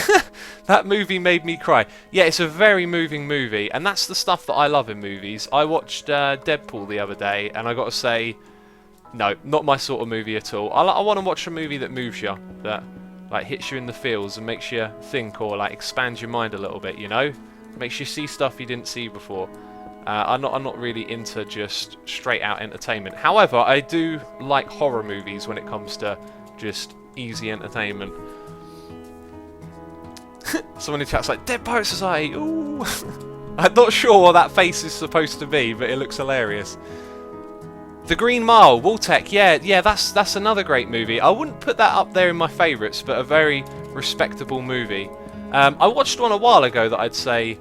Speaker 1: that movie made me cry. Yeah, it's a very moving movie, and that's the stuff that I love in movies. I watched Deadpool the other day, and I got to say, no, not my sort of movie at all. I want to watch a movie that moves you, that like hits you in the feels and makes you think, or like expands your mind a little bit, you know? Makes you see stuff you didn't see before. I'm not really into just straight out entertainment. However, I do like horror movies when it comes to just easy entertainment. Someone in chat's like, Dead Poet Society, ooh! I'm not sure what that face is supposed to be, but it looks hilarious. The Green Mile, Waltech, yeah, that's another great movie. I wouldn't put that up there in my favourites, but a very respectable movie. I watched one a while ago that I'd say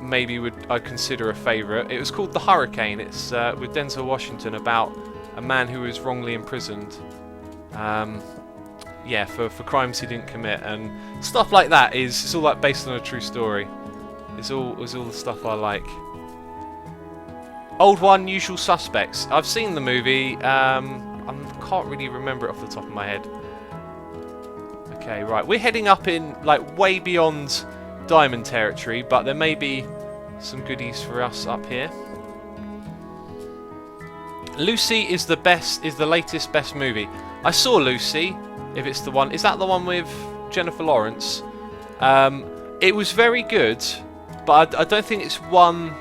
Speaker 1: maybe I'd consider a favourite. It was called The Hurricane. It's with Denzel Washington about a man who was wrongly imprisoned. Yeah, for crimes he didn't commit and stuff like that. It's all like based on a true story. It's all the stuff I like. Old One, Usual Suspects. I've seen the movie. I can't really remember it off the top of my head. Okay, right. We're heading up in like way beyond diamond territory, but there may be some goodies for us up here. Lucy is the latest best movie. I saw Lucy, if it's the one. Is that the one with Jennifer Lawrence? It was very good, but I don't think it's one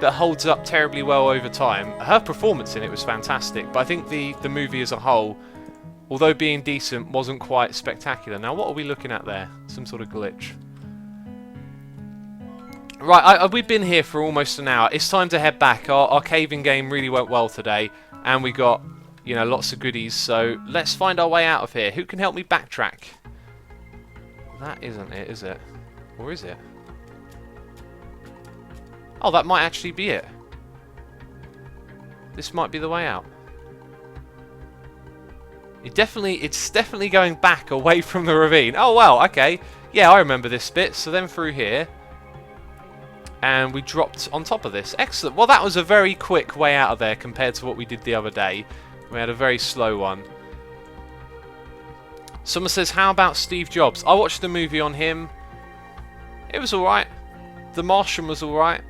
Speaker 1: that holds up terribly well over time. Her performance in it was fantastic, but I think the movie as a whole, although being decent, wasn't quite spectacular. Now, what are we looking at there? Some sort of glitch. Right, we've been here for almost an hour. It's time to head back. Our caving game really went well today, and we got, you know, lots of goodies. So let's find our way out of here. Who can help me backtrack? That isn't it, is it? Or is it? Oh, that might actually be it. This might be the way out. It's definitely going back away from the ravine. Oh, wow, okay. Yeah, I remember this bit. So then through here. And we dropped on top of this. Excellent. Well, that was a very quick way out of there compared to what we did the other day. We had a very slow one. Someone says, how about Steve Jobs? I watched the movie on him. It was alright. The Martian was alright.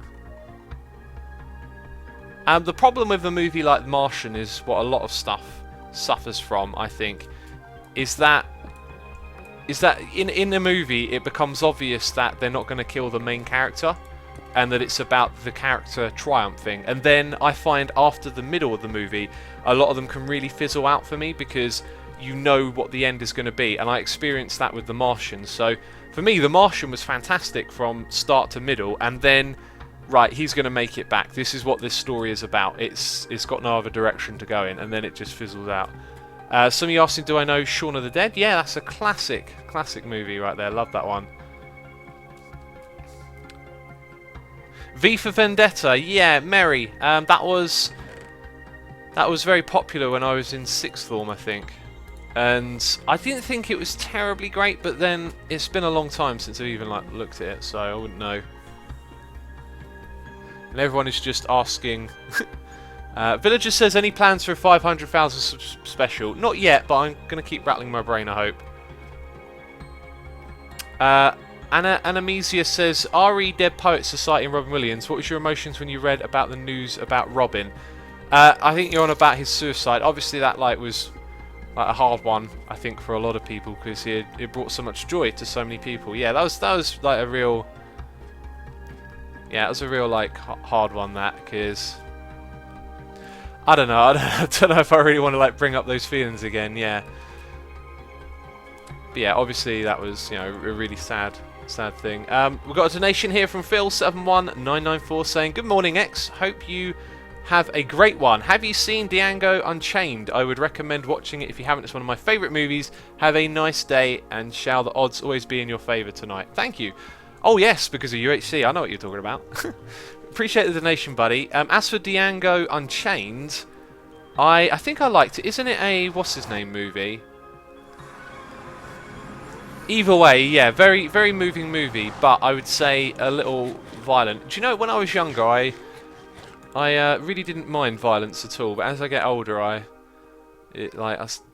Speaker 1: The problem with a movie like The Martian is what a lot of stuff suffers from, I think, is that in a movie it becomes obvious that they're not going to kill the main character. And that it's about the character triumphing. And then I find after the middle of the movie, a lot of them can really fizzle out for me because you know what the end is going to be. And I experienced that with The Martian. So for me, The Martian was fantastic from start to middle. And then, right, he's going to make it back. This is what this story is about. It's got no other direction to go in. And then it just fizzles out. Some of you asking, do I know Shaun of the Dead? Yeah, that's a classic movie right there. Love that one. V for Vendetta, yeah, Mary. That was very popular when I was in 6th form, I think. And I didn't think it was terribly great, but then it's been a long time since I've even looked at it, so I wouldn't know. And everyone is just asking. Villager says, any plans for a 500,000 special? Not yet, but I'm going to keep rattling my brain, I hope. Anamesia says, RE Dead Poets Society and Robin Williams, what was your emotions when you read about the news about Robin? I think you're on about his suicide. Obviously that was like a hard one, I think, for a lot of people, because it brought so much joy to so many people. Yeah, that was like a real, yeah, it was a real like hard one, that, because I don't know, I don't know if I really want to like bring up those feelings again. Yeah, but yeah, obviously that was, you know, a really sad thing. We've got a donation here from Phil71994 saying, "Good morning, X. Hope you have a great one. Have you seen Django Unchained? I would recommend watching it if you haven't. It's one of my favourite movies. Have a nice day, and shall the odds always be in your favour tonight." Thank you. Oh yes, because of UHC. I know what you're talking about. Appreciate the donation, buddy. As for Django Unchained, I think I liked it. Isn't it a what's his name movie? Either way, yeah, very very moving movie, but I would say a little violent. Do you know, when I was younger, I really didn't mind violence at all, but as I get older, I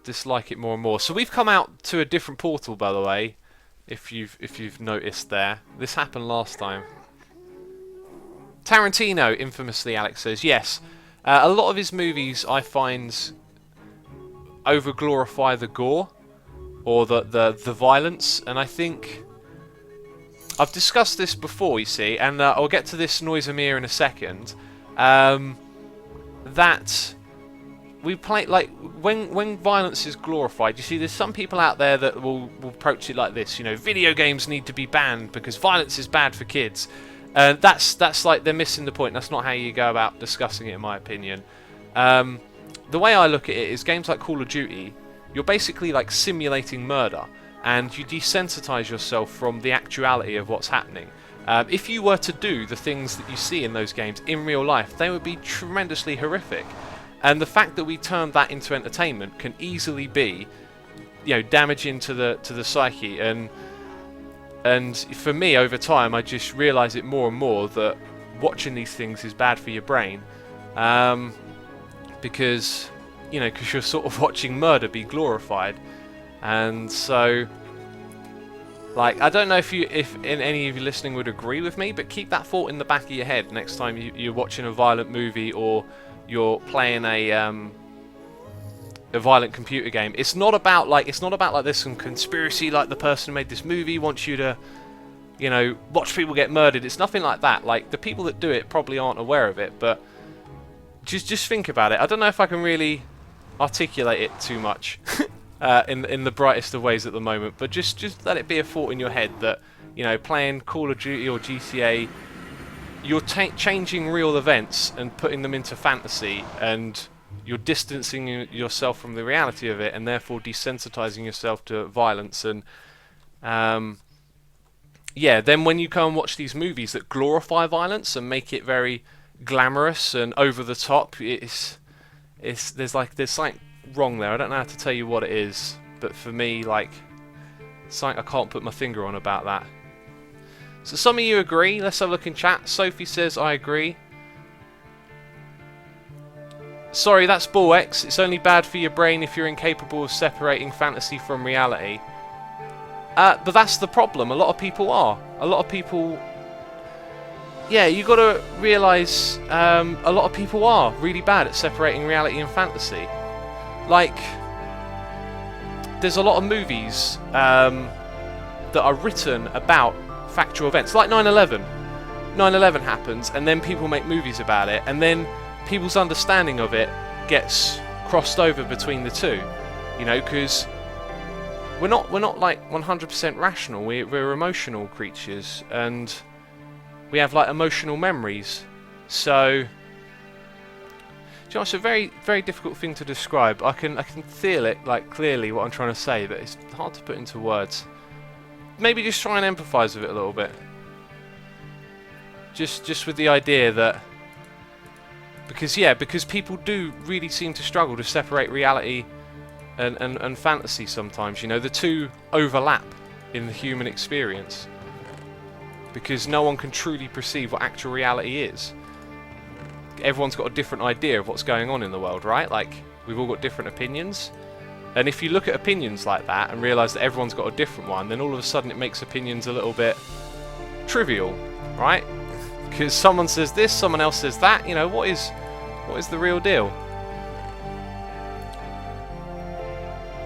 Speaker 1: dislike it more and more. So we've come out to a different portal, by the way, if you've noticed there. This happened last time. Tarantino, infamously, Alex says, yes. A lot of his movies, I find, over-glorify the gore, or the violence, and I think I've discussed this before, you see, and I'll get to this Noisemier in a second. That we play, like, when violence is glorified, you see, there's some people out there that will approach it like this, you know, video games need to be banned because violence is bad for kids. That's like, they're missing the point. That's not how you go about discussing it, in my opinion. The way I look at it is, games like Call of Duty, you're basically like simulating murder, and you desensitize yourself from the actuality of what's happening. If you were to do the things that you see in those games in real life, they would be tremendously horrific. And the fact that we turn that into entertainment can easily be, you know, damaging to the psyche. And for me, over time, I just realise it more and more that watching these things is bad for your brain, because, you know, because you're sort of watching murder be glorified. And so, like, I don't know if any of you listening would agree with me, but keep that thought in the back of your head next time you're watching a violent movie or you're playing a violent computer game. It's not about like there's some conspiracy, like the person who made this movie wants you to, you know, watch people get murdered. It's nothing like that. Like, the people that do it probably aren't aware of it, but just think about it. I don't know if I can really articulate it too much in the brightest of ways at the moment, but just let it be a thought in your head that, you know, playing Call of Duty or GTA, you're changing real events and putting them into fantasy, and you're distancing yourself from the reality of it, and therefore desensitizing yourself to violence. And yeah, then when you go and watch these movies that glorify violence and make it very glamorous and over the top, there's something wrong there. I don't know how to tell you what it is, but for me, like, something I can't put my finger on about that. So some of you agree. Let's have a look in chat. Sophie says, I agree. Sorry, that's Bull X. It's only bad for your brain if you're incapable of separating fantasy from reality. But that's the problem. A lot of people are. A lot of people... Yeah, you got to realise a lot of people are really bad at separating reality and fantasy. Like, there's a lot of movies that are written about factual events, like 9/11. 9/11 happens, and then people make movies about it, and then people's understanding of it gets crossed over between the two. You know, because we're not like 100% rational. We're emotional creatures, and we have like emotional memories. So, do you know, it's a very very difficult thing to describe. I can feel it like clearly what I'm trying to say, but it's hard to put into words. Maybe just try and empathise with it a little bit. Just with the idea that, because people do really seem to struggle to separate reality and fantasy sometimes. You know, the two overlap in the human experience, because no one can truly perceive what actual reality is. Everyone's got a different idea of what's going on in the world, right? Like, we've all got different opinions. And if you look at opinions like that and realise that everyone's got a different one, then all of a sudden it makes opinions a little bit trivial, right? Because someone says this, someone else says that. You know, what is the real deal?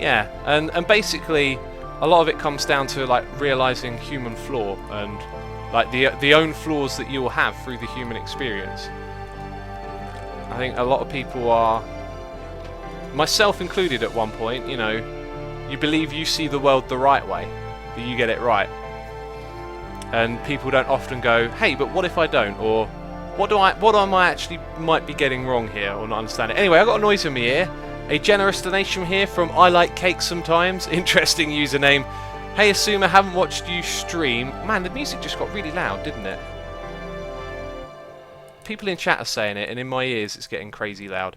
Speaker 1: Yeah, and basically, a lot of it comes down to like realizing human flaw and like the own flaws that you will have through the human experience. I think a lot of people are, myself included at one point, you know, you believe you see the world the right way, that you get it right. And people don't often go, hey, but what if I don't? Or what am I actually might be getting wrong here or not understanding? Anyway, I got a noise in my ear. A generous donation here from I Like Cake Sometimes. Interesting username. Hey Asuma, haven't watched you stream. Man, the music just got really loud, didn't it? People in chat are saying it, and in my ears it's getting crazy loud.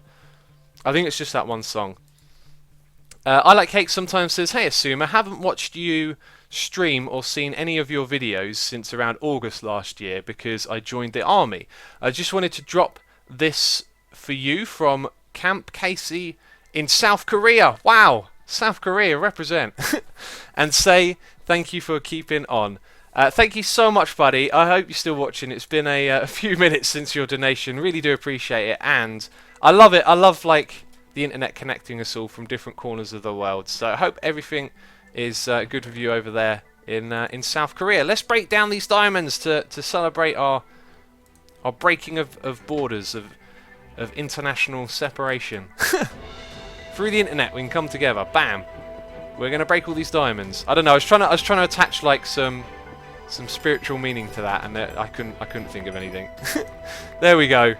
Speaker 1: I think it's just that one song. I Like Cake Sometimes says, hey Asuma, haven't watched you stream or seen any of your videos since around August last year because I joined the army. I just wanted to drop this for you from Camp Casey in South Korea. Wow, South Korea, represent. And say thank you for keeping on. Thank you so much, buddy. I hope you're still watching. It's been a few minutes since your donation. Really do appreciate it, and I love it. I love like the internet connecting us all from different corners of the world. So I hope everything is good with you over there in South Korea. Let's break down these diamonds to celebrate our breaking of borders of international separation. Through the internet, we can come together. Bam! We're gonna break all these diamonds. I don't know. I was trying to attach like some spiritual meaning to that, and I couldn't think of anything. There we go.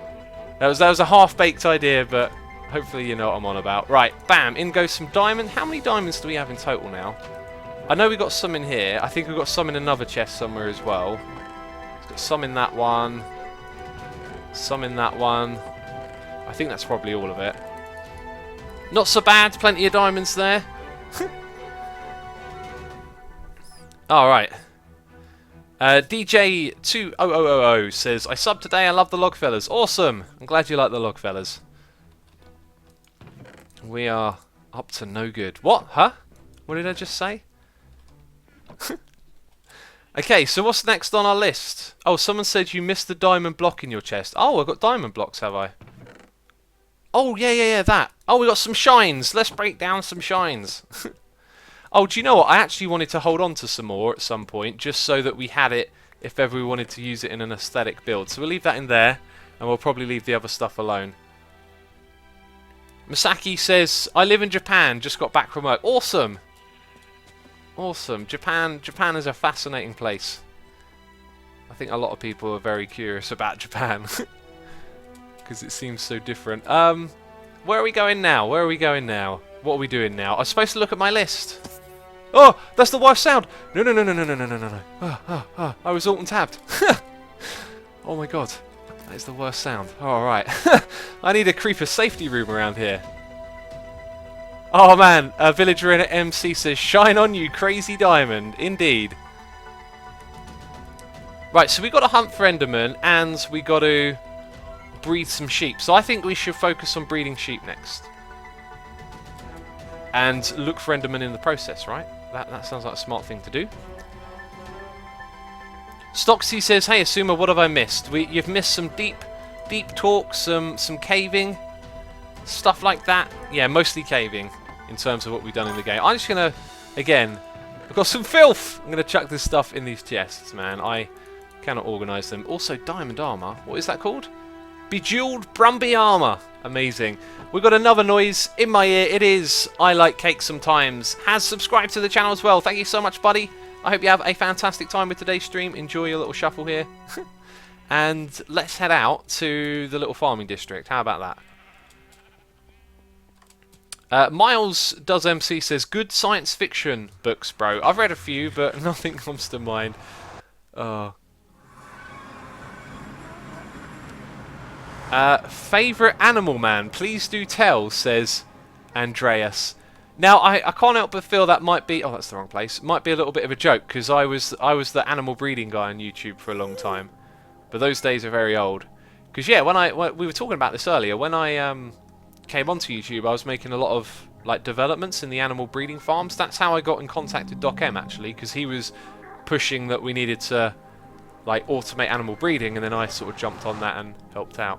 Speaker 1: That was a half-baked idea, but hopefully you know what I'm on about. Right, bam! In goes some diamond. How many diamonds do we have in total now? I know we got some in here. I think we've got some in another chest somewhere as well. We've got some in that one. Some in that one. I think that's probably all of it. Not so bad, plenty of diamonds there. Alright. DJ20000 says, I subbed today, I love the log fellas. Awesome! I'm glad you like the log fellas. We are up to no good. What? Huh? What did I just say? Okay, so what's next on our list? Oh, someone said you missed the diamond block in your chest. Oh, I've got diamond blocks, have I? Oh, yeah, that. Oh, we got some shines. Let's break down some shines. Oh, do you know what? I actually wanted to hold on to some more at some point, just so that we had it if ever we wanted to use it in an aesthetic build. So we'll leave that in there, and we'll probably leave the other stuff alone. Masaki says, I live in Japan, just got back from work. Awesome! Awesome. Japan is a fascinating place. I think a lot of people are very curious about Japan. Because it seems so different. Where are we going now? Where are we going now? What are we doing now? I was supposed to look at my list. Oh, that's the worst sound. No. I was alt and tabbed. Oh my god. That is the worst sound. Alright. I need a creeper safety room around here. Oh man, a villager in at MC says, shine on you, crazy diamond. Indeed. Right, so we got to hunt for Enderman, and we got to breed some sheep. So I think we should focus on breeding sheep next. And look for Enderman in the process, right? That sounds like a smart thing to do. Stocksy says, hey Asuma, what have I missed? You've missed some deep talk, some caving, stuff like that. Yeah, mostly caving in terms of what we've done in the game. I'm just going to, again, I've got some filth. I'm going to chuck this stuff in these chests, man. I cannot organise them. Also, diamond armour. What is that called? Bejeweled Brumby armour. Amazing. We've got another noise in my ear. It is I Like Cake Sometimes. Has subscribed to the channel as well. Thank you so much, buddy. I hope you have a fantastic time with today's stream. Enjoy your little shuffle here. And let's head out to the little farming district. How about that? Miles Does MC says, good science fiction books, bro. I've read a few, but nothing comes to mind. Favourite animal, man? Please do tell, says Andreas. Now, I can't help but feel that might be... Oh, that's the wrong place. Might be a little bit of a joke, because I was the animal breeding guy on YouTube for a long time. But those days are very old. Because, yeah, when we were talking about this earlier, when I came onto YouTube, I was making a lot of like developments in the animal breeding farms. That's how I got in contact with Doc M, actually, because he was pushing that we needed to like automate animal breeding, and then I sort of jumped on that and helped out.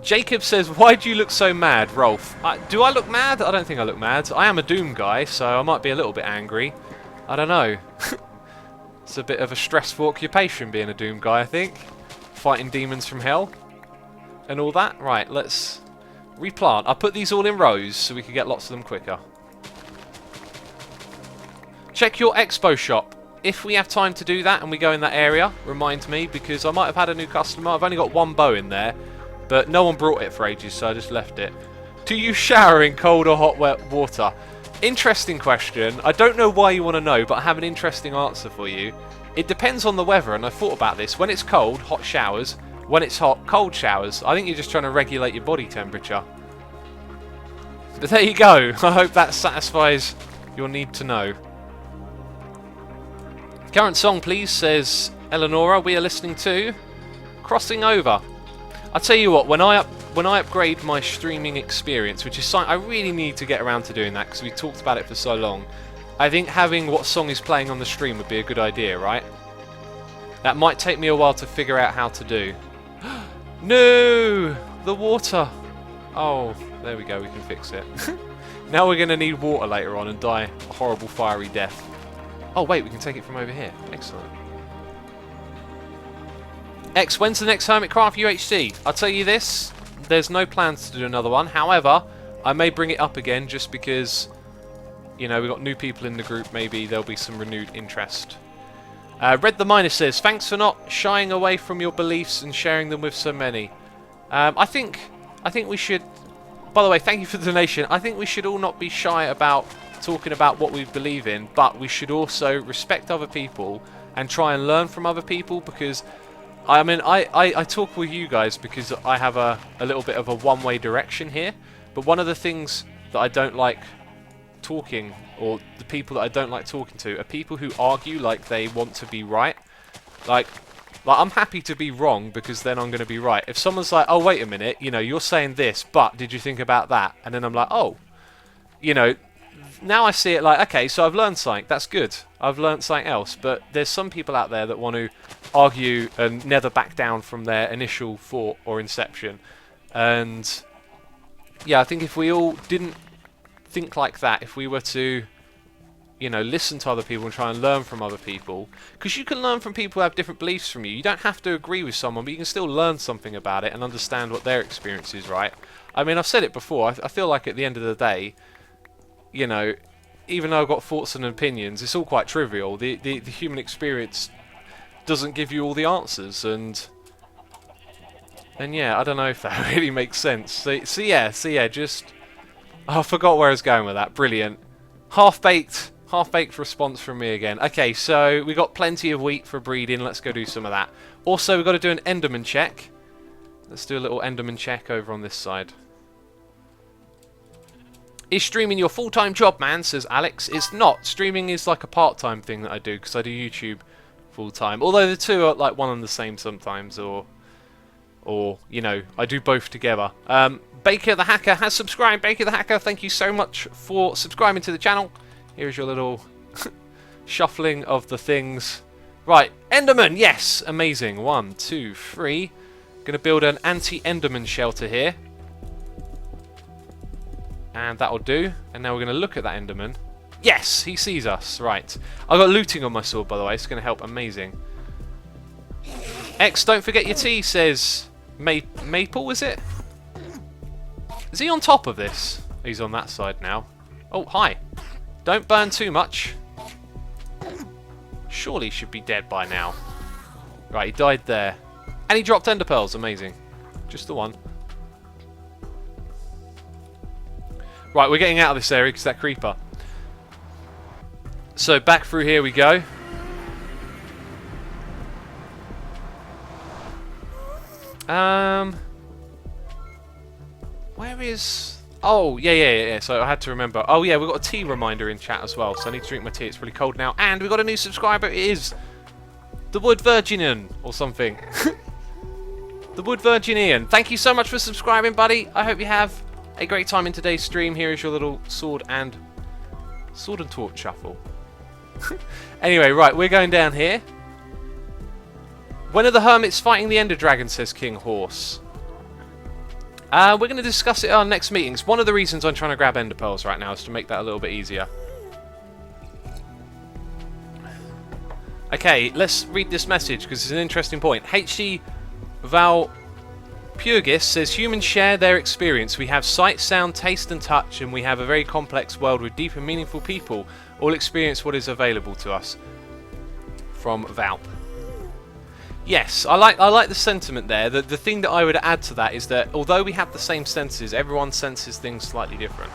Speaker 1: Jacob says, why do you look so mad, Rolf? Do I look mad? I don't think I look mad. I am a Doom guy, so I might be a little bit angry. I don't know. It's a bit of a stressful occupation being a Doom guy, I think. Fighting demons from hell. And all that. Right, let's replant. I'll put these all in rows so we can get lots of them quicker. Check your expo shop. If we have time to do that and we go in that area, remind me, because I might have had a new customer. I've only got one bow in there, but no one brought it for ages, so I just left it. Do you shower in cold or hot wet water? Interesting question. I don't know why you want to know, but I have an interesting answer for you. It depends on the weather, and I thought about this. When it's cold, hot showers. When it's hot, cold showers. I think you're just trying to regulate your body temperature. But there you go. I hope that satisfies your need to know. Current song, please, says Eleonora. We are listening to Crossing Over. I'll tell you what, when I upgrade my streaming experience, which is something I really need to get around to doing that because we talked about it for so long, I think having what song is playing on the stream would be a good idea, right? That might take me a while to figure out how to do. No! The water! Oh, there we go, we can fix it. Now we're going to need water later on and die a horrible fiery death. Oh wait, we can take it from over here. Excellent. X, when's the next Hermitcraft UHC? I'll tell you this, there's no plans to do another one. However, I may bring it up again just because, you know, we've got new people in the group. Maybe there'll be some renewed interest. Red the Miner says, thanks for not shying away from your beliefs and sharing them with so many. I think we should, by the way, thank you for the donation. I think we should all not be shy about talking about what we believe in, but we should also respect other people and try and learn from other people, because I mean, I talk with you guys because I have a little bit of a one-way direction here, but one of the things that I don't like talking, or the people that I don't like talking to, are people who argue like they want to be right. Like I'm happy to be wrong because then I'm going to be right. If someone's like, oh, wait a minute, you know, you're saying this, but did you think about that? And then I'm like, oh, you know, now I see it like, okay, so I've learned something. That's good. I've learned something else. But there's some people out there that want to argue and never back down from their initial thought or inception. And yeah, I think if we all didn't think like that, if we were to, you know, listen to other people and try and learn from other people, because you can learn from people who have different beliefs from you. You don't have to agree with someone, but you can still learn something about it and understand what their experience is, right? I mean, I've said it before. I feel like at the end of the day, you know, even though I've got thoughts and opinions, it's all quite trivial. The human experience doesn't give you all the answers, and yeah, I don't know if that really makes sense. So yeah, just, oh, I forgot where I was going with that. Brilliant. Half-baked response from me again. Okay, so we got plenty of wheat for breeding. Let's go do some of that. Also, we've got to do an Enderman check. Let's do a little Enderman check over on this side. Is streaming your full-time job, man, says Alex. It's not. Streaming is like a part-time thing that I do because I do YouTube full-time. Although the two are like one and the same sometimes, or you know, I do both together. Baker the Hacker has subscribed. Baker the Hacker, thank you so much for subscribing to the channel. Here's your little shuffling of the things. Right, Enderman, yes, amazing. 1, 2, 3. Gonna build an anti-Enderman shelter here. And that'll do. And now we're going to look at that Enderman. Yes, he sees us. Right. I've got looting on my sword, by the way. It's going to help. Amazing. X, don't forget your tea, says Maple, is it? Is he on top of this? He's on that side now. Oh, hi. Don't burn too much. Surely he should be dead by now. Right, he died there. And he dropped ender pearls. Amazing. Just the one. Right, we're getting out of this area because that creeper. So back through here we go. Where is... Oh, yeah. So I had to remember. Oh, yeah, we've got a tea reminder in chat as well. So I need to drink my tea. It's really cold now. And we've got a new subscriber. It is the Wood Virginian or something. The Wood Virginian. Thank you so much for subscribing, buddy. I hope you have a great time in today's stream. Here is your little sword and torch shuffle. Anyway, right, we're going down here. When are the hermits fighting the Ender Dragon, says King Horse. We're going to discuss it at our next meetings. One of the reasons I'm trying to grab ender pearls right now is to make that a little bit easier. Okay, let's read this message because it's an interesting point. HC Valpurgis says, humans share their experience. We have sight, sound, taste and touch, and we have a very complex world with deep and meaningful people. All experience what is available to us. From Valp. Yes, I like the sentiment there. The thing that I would add to that is that although we have the same senses, everyone senses things slightly different.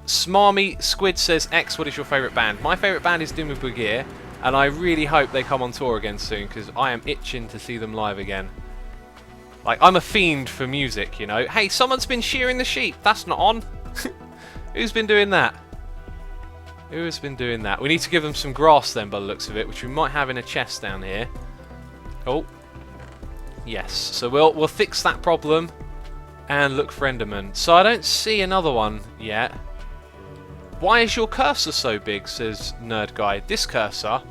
Speaker 1: Smarmy Squid says, X, what is your favourite band? My favourite band is Dimmu Borgir, and I really hope they come on tour again soon because I am itching to see them live again. Like, I'm a fiend for music, you know. Hey, someone's been shearing the sheep. That's not on. Who's been doing that? Who has been doing that? We need to give them some grass then, by the looks of it, which we might have in a chest down here. Oh. Yes. So we'll fix that problem and look for Enderman. So I don't see another one yet. Why is your cursor so big, says Nerd Guy. This cursor?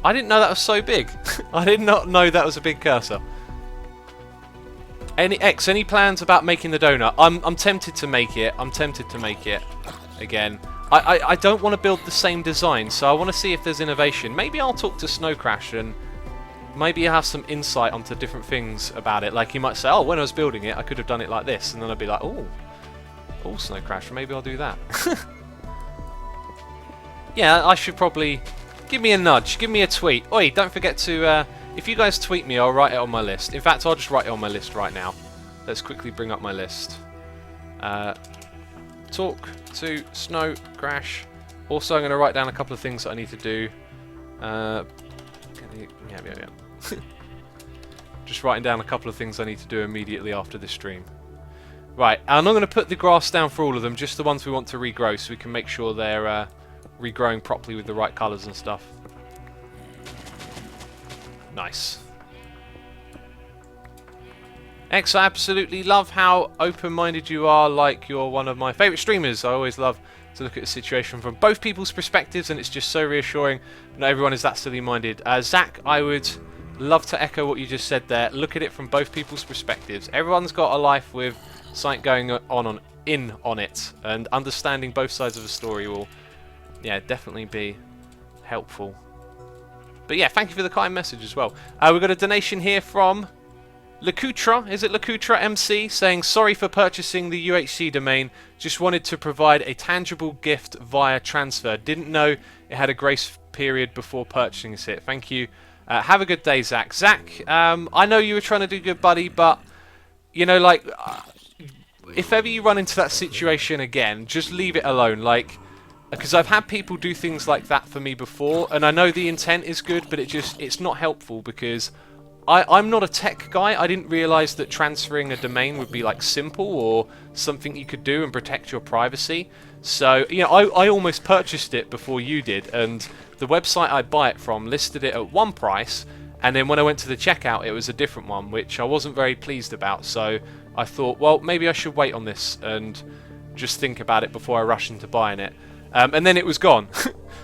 Speaker 1: I didn't know that was so big. I did not know that was a big cursor. Any plans about making the donut? I'm tempted to make it. I'm tempted to make it again. I don't want to build the same design, so I want to see if there's innovation. Maybe I'll talk to Snow Crash and maybe he'll have some insight onto different things about it. Like he might say, oh, when I was building it, I could have done it like this. And then I'd be like, oh, Snow Crash, maybe I'll do that. Yeah, I should probably... Give me a nudge, give me a tweet. Oi, don't forget to... if you guys tweet me, I'll write it on my list. In fact, I'll just write it on my list right now. Let's quickly bring up my list. Talk to Snow Crash. Also, I'm going to write down a couple of things that I need to do. Yeah. Just writing down a couple of things I need to do immediately after this stream. Right, and I'm going to put the grass down for all of them, just the ones we want to regrow, so we can make sure they're regrowing properly with the right colours and stuff. Nice. X, I absolutely love how open-minded you are, like you're one of my favourite streamers. I always love to look at the situation from both people's perspectives, and it's just so reassuring. Not everyone is that silly-minded. Zach, I would love to echo what you just said there. Look at it from both people's perspectives. Everyone's got a life with something going on it, and understanding both sides of the story will, yeah, definitely be helpful. But yeah, thank you for the kind message as well. We've got a donation here from Lacutra, is it Lacutra MC, saying, sorry for purchasing the UHC domain, just wanted to provide a tangible gift via transfer. Didn't know it had a grace period before purchasing it. Thank you. Have a good day, Zach. Zach, I know you were trying to do good, buddy, but, you know, like, if ever you run into that situation again, just leave it alone, like, because I've had people do things like that for me before, and I know the intent is good, but it's not helpful because I'm not a tech guy. I didn't realise that transferring a domain would be like simple or something you could do and protect your privacy. So, you know, I almost purchased it before you did, and the website I buy it from listed it at one price, and then when I went to the checkout it was a different one, which I wasn't very pleased about. So I thought, well, maybe I should wait on this and just think about it before I rush into buying it. And then it was gone.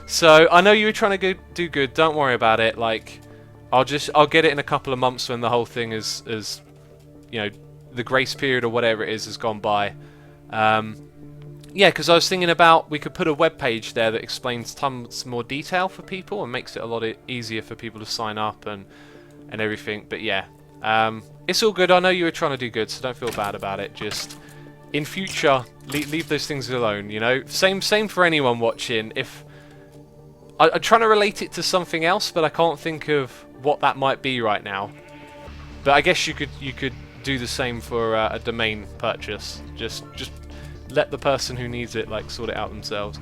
Speaker 1: So I know you were trying to do good. Don't worry about it. Like, I'll get it in a couple of months when the whole thing is you know, the grace period or whatever it is has gone by. Yeah, because I was thinking about we could put a web page there that explains tons more detail for people and makes it a lot easier for people to sign up and everything. But yeah, it's all good. I know you were trying to do good, so don't feel bad about it. Just in future, leave those things alone. You know, same for anyone watching. If I'm trying to relate it to something else, but I can't think of what that might be right now. But I guess you could do the same for a domain purchase. Just let the person who needs it like sort it out themselves.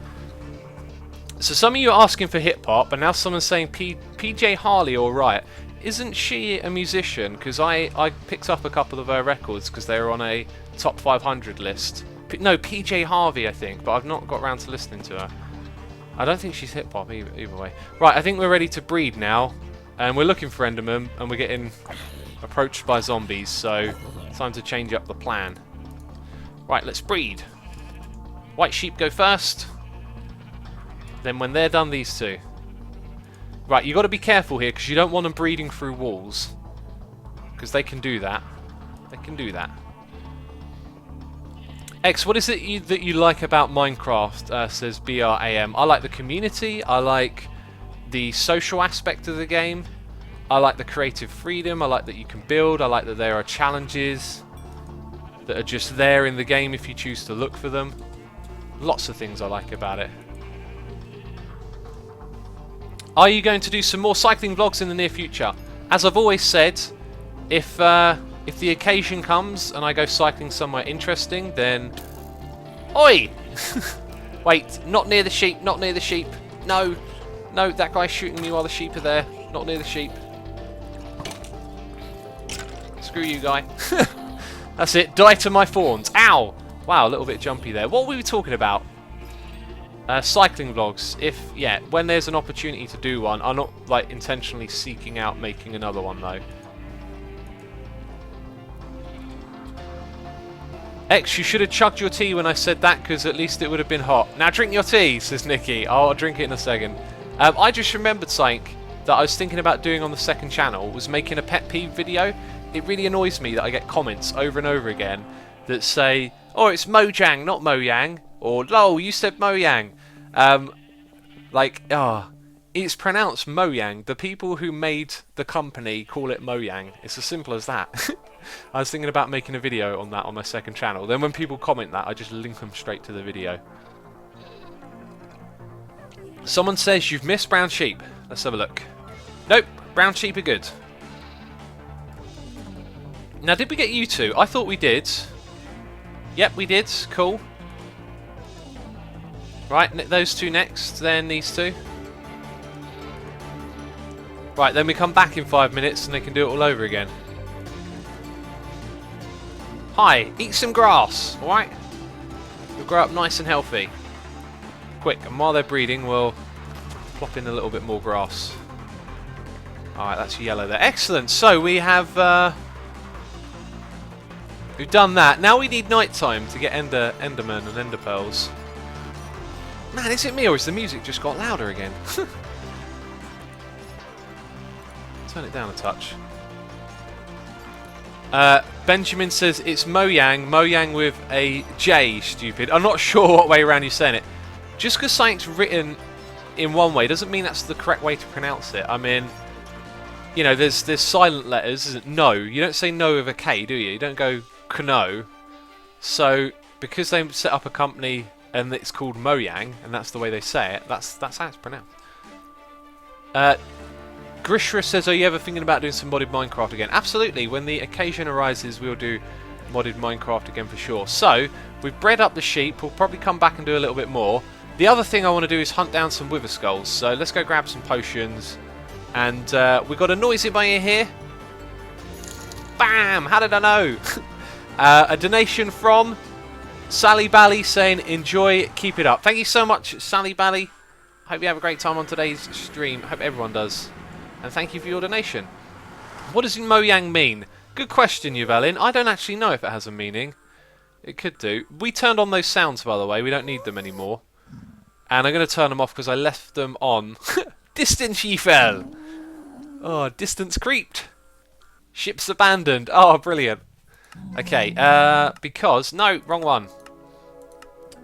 Speaker 1: So some of you are asking for hip hop, and now someone's saying PJ Harley, all right. Isn't she a musician? Because I picked up a couple of her records because they were on a top 500 list. No, PJ Harvey, I think, but I've not got around to listening to her. I don't think she's hip hop either way. Right, I think we're ready to breed now, and we're looking for Enderman, and we're getting approached by zombies, so time to change up the plan. Right, let's breed. White sheep go first. Then when they're done, these two. Right, you got to be careful here because you don't want them breeding through walls, because they can do that. They can do that. X, what is it that you like about Minecraft? Says BRAM. I like the community. I like the social aspect of the game. I like the creative freedom. I like that you can build. I like that there are challenges that are just there in the game if you choose to look for them. Lots of things I like about it. Are you going to do some more cycling vlogs in the near future? As I've always said, if the occasion comes and I go cycling somewhere interesting, then... Oi! Wait, not near the sheep, not near the sheep. No, no, that guy's shooting me while the sheep are there. Not near the sheep. Screw you, guy. That's it, die to my thorns. Ow! Wow, a little bit jumpy there. What were we talking about? Cycling vlogs. Yeah, when there's an opportunity to do one, I'm not like intentionally seeking out making another one though. X, you should have chugged your tea when I said that, because at least it would have been hot. Now drink your tea, says Nikki. I'll drink it in a second. I just remembered something that I was thinking about doing on the second channel, was making a pet peeve video. It really annoys me that I get comments over and over again that say, oh, it's Mojang, not Mojang, or lol, you said Mojang. It's pronounced Mojang. The people who made the company call it Mojang. It's as simple as that. I was thinking about making a video on that on my second channel. Then when people comment that, I just link them straight to the video. Someone says you've missed brown sheep. Let's have a look. Nope, brown sheep are good. Now, did we get you two? I thought we did. Yep, we did. Cool. Right, those two next, then these two. Right, then we come back in 5 minutes and they can do it all over again. Hi, eat some grass, alright? You'll grow up nice and healthy. Quick, and while they're breeding, we'll plop in a little bit more grass. Alright, that's yellow there. Excellent, so we have... we've done that. Now we need nighttime to get Enderman and Ender Pearls. Man, is it me or has the music just got louder again? Turn it down a touch. Benjamin says it's Mojang. Mojang with a J, stupid. I'm not sure what way around you're saying it. Just because something's written in one way doesn't mean that's the correct way to pronounce it. I mean, you know, there's silent letters, isn't it? No. You don't say no with a K, do you? You don't go Kno. So, because they set up a company and it's called Mojang, and that's the way they say it, that's how it's pronounced. Grishra says, are you ever thinking about doing some modded Minecraft again? Absolutely. When the occasion arises, we'll do modded Minecraft again for sure. So, we've bred up the sheep. We'll probably come back and do a little bit more. The other thing I want to do is hunt down some wither skulls. So, let's go grab some potions. And we've got a noise in my ear here. Bam! How did I know? A donation from Sally Bally saying, enjoy, keep it up. Thank you so much, Sally Bally. Hope you have a great time on today's stream. Hope everyone does. And thank you for your donation. What does Mojang mean? Good question, Yuvalin. I don't actually know if it has a meaning. It could do. We turned on those sounds, by the way. We don't need them anymore. And I'm going to turn them off because I left them on. Distance ye fell. Oh, distance creeped. Ships abandoned. Oh, brilliant. Okay, because... No, wrong one.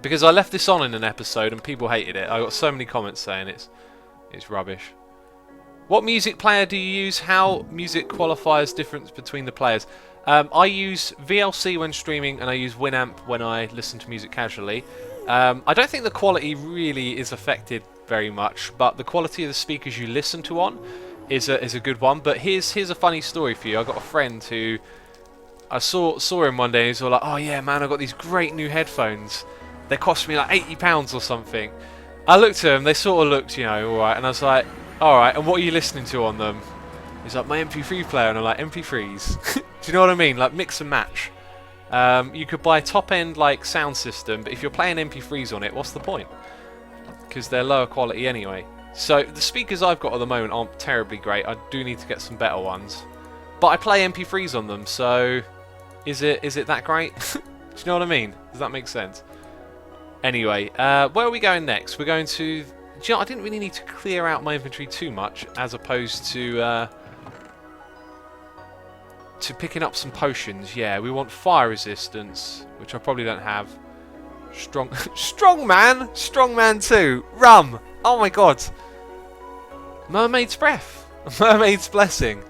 Speaker 1: Because I left this on in an episode and people hated it. I got so many comments saying it's rubbish. What music player do you use? How music qualifiers difference between the players? I use VLC when streaming and I use Winamp when I listen to music casually. I don't think the quality really is affected very much, but the quality of the speakers you listen to on is a good one. But here's a funny story for you. I got a friend who I saw him one day and he was all like, oh yeah man, I got these great new headphones. They cost me like £80 or something. I looked at them, they sort of looked, you know, alright, and I was like, alright, and what are you listening to on them? He's like, my MP3 player, and I'm like, MP3s? Do you know what I mean? Like, mix and match. You could buy a top-end, like, sound system, but if you're playing MP3s on it, what's the point? Because they're lower quality anyway. So, the speakers I've got at the moment aren't terribly great. I do need to get some better ones. But I play MP3s on them, so... Is it that great? Do you know what I mean? Does that make sense? Anyway, where are we going next? We're going to... Do you know, I didn't really need to clear out my inventory too much, as opposed to picking up some potions. Yeah, we want fire resistance, which I probably don't have. Strong man 2. Rum. Oh my god. Mermaid's breath. Mermaid's blessing.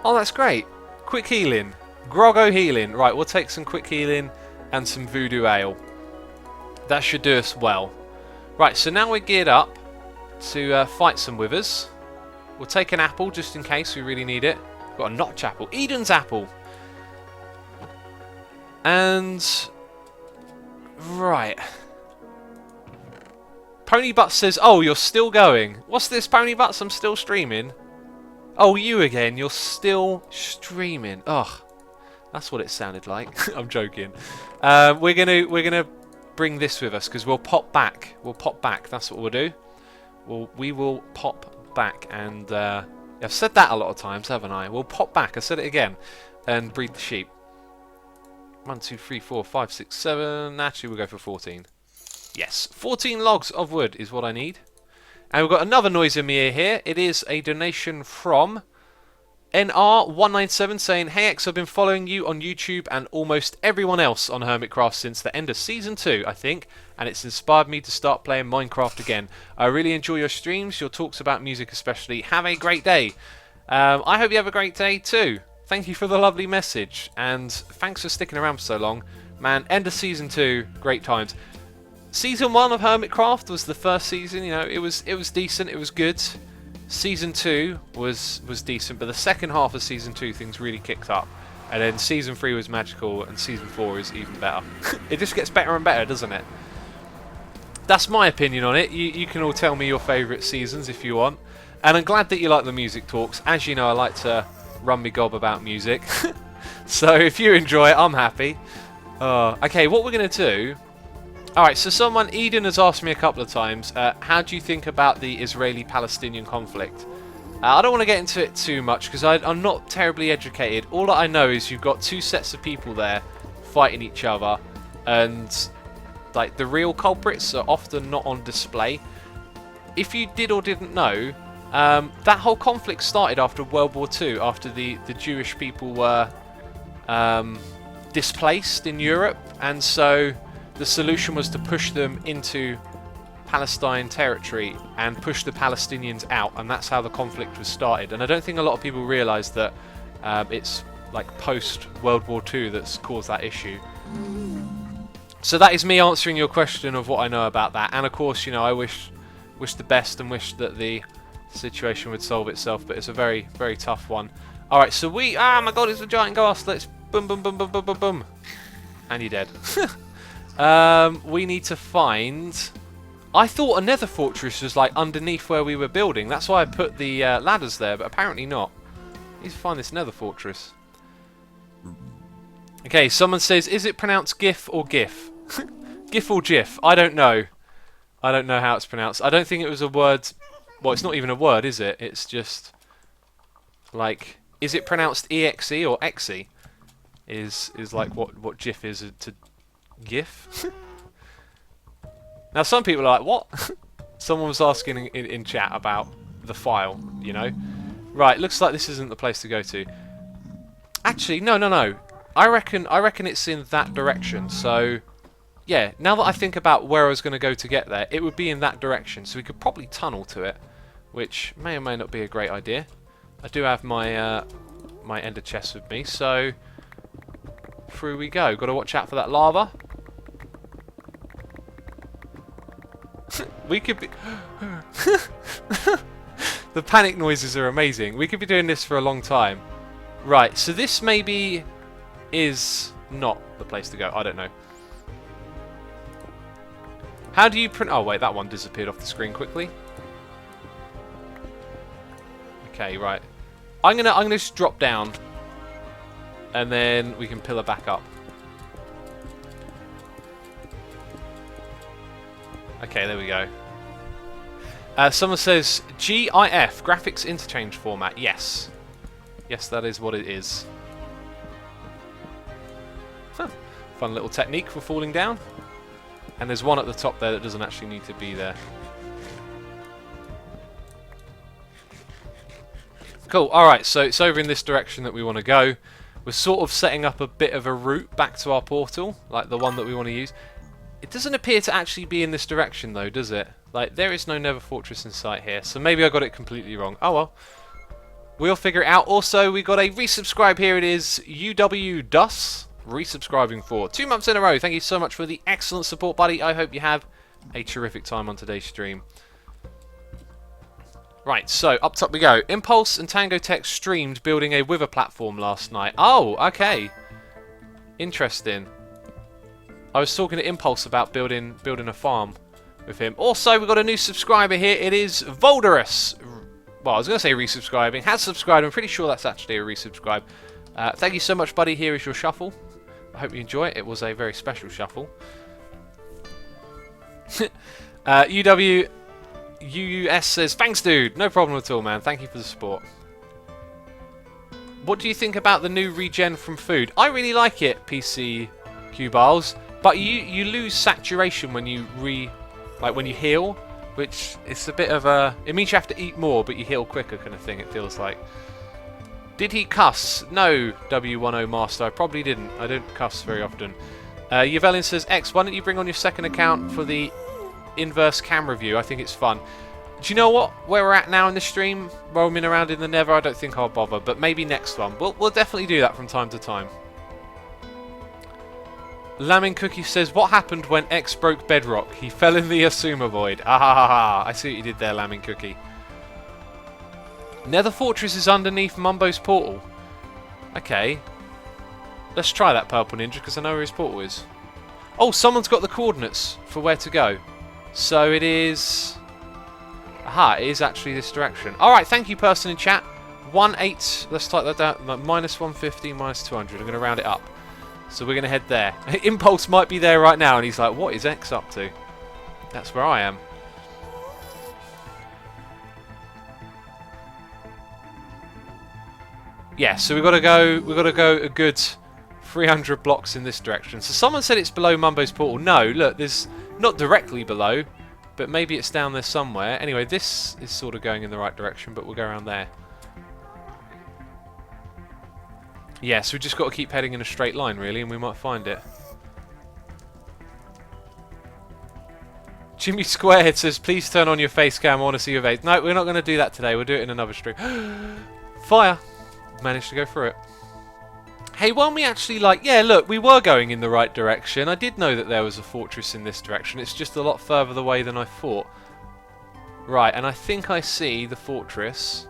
Speaker 1: Oh, that's great. Quick healing. Groggo healing. Right, we'll take some quick healing and some voodoo ale. That should do us well. Right, so now we're geared up to fight some withers. We'll take an apple just in case we really need it. Got a notch apple. Eden's apple. And... right. Ponybutts says, oh, you're still going. What's this, Ponybutts? I'm still streaming. Oh, you again. You're still streaming. Ugh. That's what it sounded like. I'm joking. We're gonna bring this with us because we'll pop back. We'll pop back. That's what we'll do. We will pop back, and I've said that a lot of times, haven't I? We'll pop back. I said it again, and breed the sheep. 1, 2, 3, 4, 5, 6, 7. Actually, we'll go for 14. Yes, 14 logs of wood is what I need. And we've got another noise in my ear here. It is a donation from NR197 saying, hey X, I've been following you on YouTube and almost everyone else on Hermitcraft since the end of Season 2, I think, and it's inspired me to start playing Minecraft again. I really enjoy your streams, your talks about music especially. Have a great day. I hope you have a great day too. Thank you for the lovely message, and thanks for sticking around for so long. Man, end of Season 2, great times. Season 1 of Hermitcraft was the first season, you know, it was decent, it was good. Season 2 was decent, but the second half of Season 2 things really kicked up. And then Season 3 was magical, and Season 4 is even better. It just gets better and better, doesn't it? That's my opinion on it. You can all tell me your favourite seasons if you want. And I'm glad that you like the music talks. As you know, I like to run me gob about music. So if you enjoy it, I'm happy. Okay, what we're going to do... Alright, so Eden has asked me a couple of times, how do you think about the Israeli-Palestinian conflict? I don't want to get into it too much because I'm not terribly educated. All that I know is you've got two sets of people there fighting each other, and like the real culprits are often not on display. If you did or didn't know, that whole conflict started after World War II, after the Jewish people were displaced in Europe, and so the solution was to push them into Palestine territory and push the Palestinians out, and that's how the conflict was started. And I don't think a lot of people realise that it's like post World War II that's caused that issue. So that is me answering your question of what I know about that. And of course, you know, I wish the best and wish that the situation would solve itself, but it's a very, very tough one. Alright, so oh my god, it's a giant ghast. Let's boom, boom, boom, boom, boom, boom, boom. And you're dead. We need to find... I thought a nether fortress was like underneath where we were building. That's why I put the ladders there, but apparently not. I need to find this nether fortress. Okay, someone says, is it pronounced GIF or GIF? GIF or GIF? I don't know. I don't know how it's pronounced. I don't think it was a word... Well, it's not even a word, is it? It's just... like... Is it pronounced EXE or EXE? Is like what GIF is to GIF? Now, some people are like, what? Someone was asking in chat about the file, you know? Right, looks like this isn't the place to go to. Actually, no. I reckon it's in that direction, so... yeah, now that I think about where I was going to go to get there, it would be in that direction, so we could probably tunnel to it, which may or may not be a great idea. I do have my my ender chest with me, so... through we go. Got to watch out for that lava. We could be... The panic noises are amazing. We could be doing this for a long time. Right, so this maybe is not the place to go. I don't know. How do you print... oh, wait, that one disappeared off the screen quickly. Okay, right. I'm gonna just drop down. And then we can pillar back up. Okay, there we go. Someone says, GIF, Graphics Interchange Format. Yes. Yes, that is what it is. Huh. Fun little technique for falling down. And there's one at the top there that doesn't actually need to be there. Cool, alright, so it's over in this direction that we want to go. We're sort of setting up a bit of a route back to our portal, like the one that we want to use. It doesn't appear to actually be in this direction though, does it? Like, there is no Nether Fortress in sight here, so maybe I got it completely wrong. Oh well. We'll figure it out. Also, we got a resubscribe here. It is UW Dus resubscribing for 2 months in a row. Thank you so much for the excellent support, buddy. I hope you have a terrific time on today's stream. Right, so up top we go. Impulse and Tango Tech streamed building a Wither platform last night. Oh, okay. Interesting. I was talking to Impulse about building a farm with him. Also, we've got a new subscriber here. It is Volderus. Well, I was going to say resubscribing. Has subscribed. I'm pretty sure that's actually a resubscribe. Thank you so much, buddy. Here is your shuffle. I hope you enjoy it. It was a very special shuffle. UUS says, thanks, dude. No problem at all, man. Thank you for the support. What do you think about the new regen from food? I really like it, PC Cubiles. But you lose saturation when you when you heal, which is a bit of a... It means you have to eat more, but you heal quicker kind of thing, it feels like. Did he cuss? No, W10 Master, I probably didn't. I don't cuss very often. Yvelin says, X, why don't you bring on your second account for the inverse camera view? I think it's fun. Do you know what? Where we're at now in the stream, roaming around in the Nether, I don't think I'll bother, but maybe next one. We'll definitely do that from time to time. Lambing Cookie says, what happened when X broke bedrock? He fell in the Asuma void. Ah ha ha ha. I see what you did there, Lambing Cookie. Nether Fortress is underneath Mumbo's portal. Okay. Let's try that, Purple Ninja, because I know where his portal is. Oh, someone's got the coordinates for where to go. So it is... Aha, it is actually this direction. Alright, thank you, person in chat. 18... Let's type that down. Minus 150, minus 200. I'm going to round it up. So we're going to head there. Impulse might be there right now, and he's like, what is X up to? That's where I am. Yeah, so we've got to go a good 300 blocks in this direction. So someone said it's below Mumbo's portal. No, look, there's not directly below, but maybe it's down there somewhere. Anyway, this is sort of going in the right direction, but we'll go around there. Yeah, so we just got to keep heading in a straight line, really, and we might find it. Jimmy Squarehead says, please turn on your face cam, I want to see your face. No, we're not going to do that today. We'll do it in another stream. Fire! Managed to go through it. Hey, weren't we actually like... Yeah, look, we were going in the right direction. I did know that there was a fortress in this direction. It's just a lot further away than I thought. Right, and I think I see the fortress.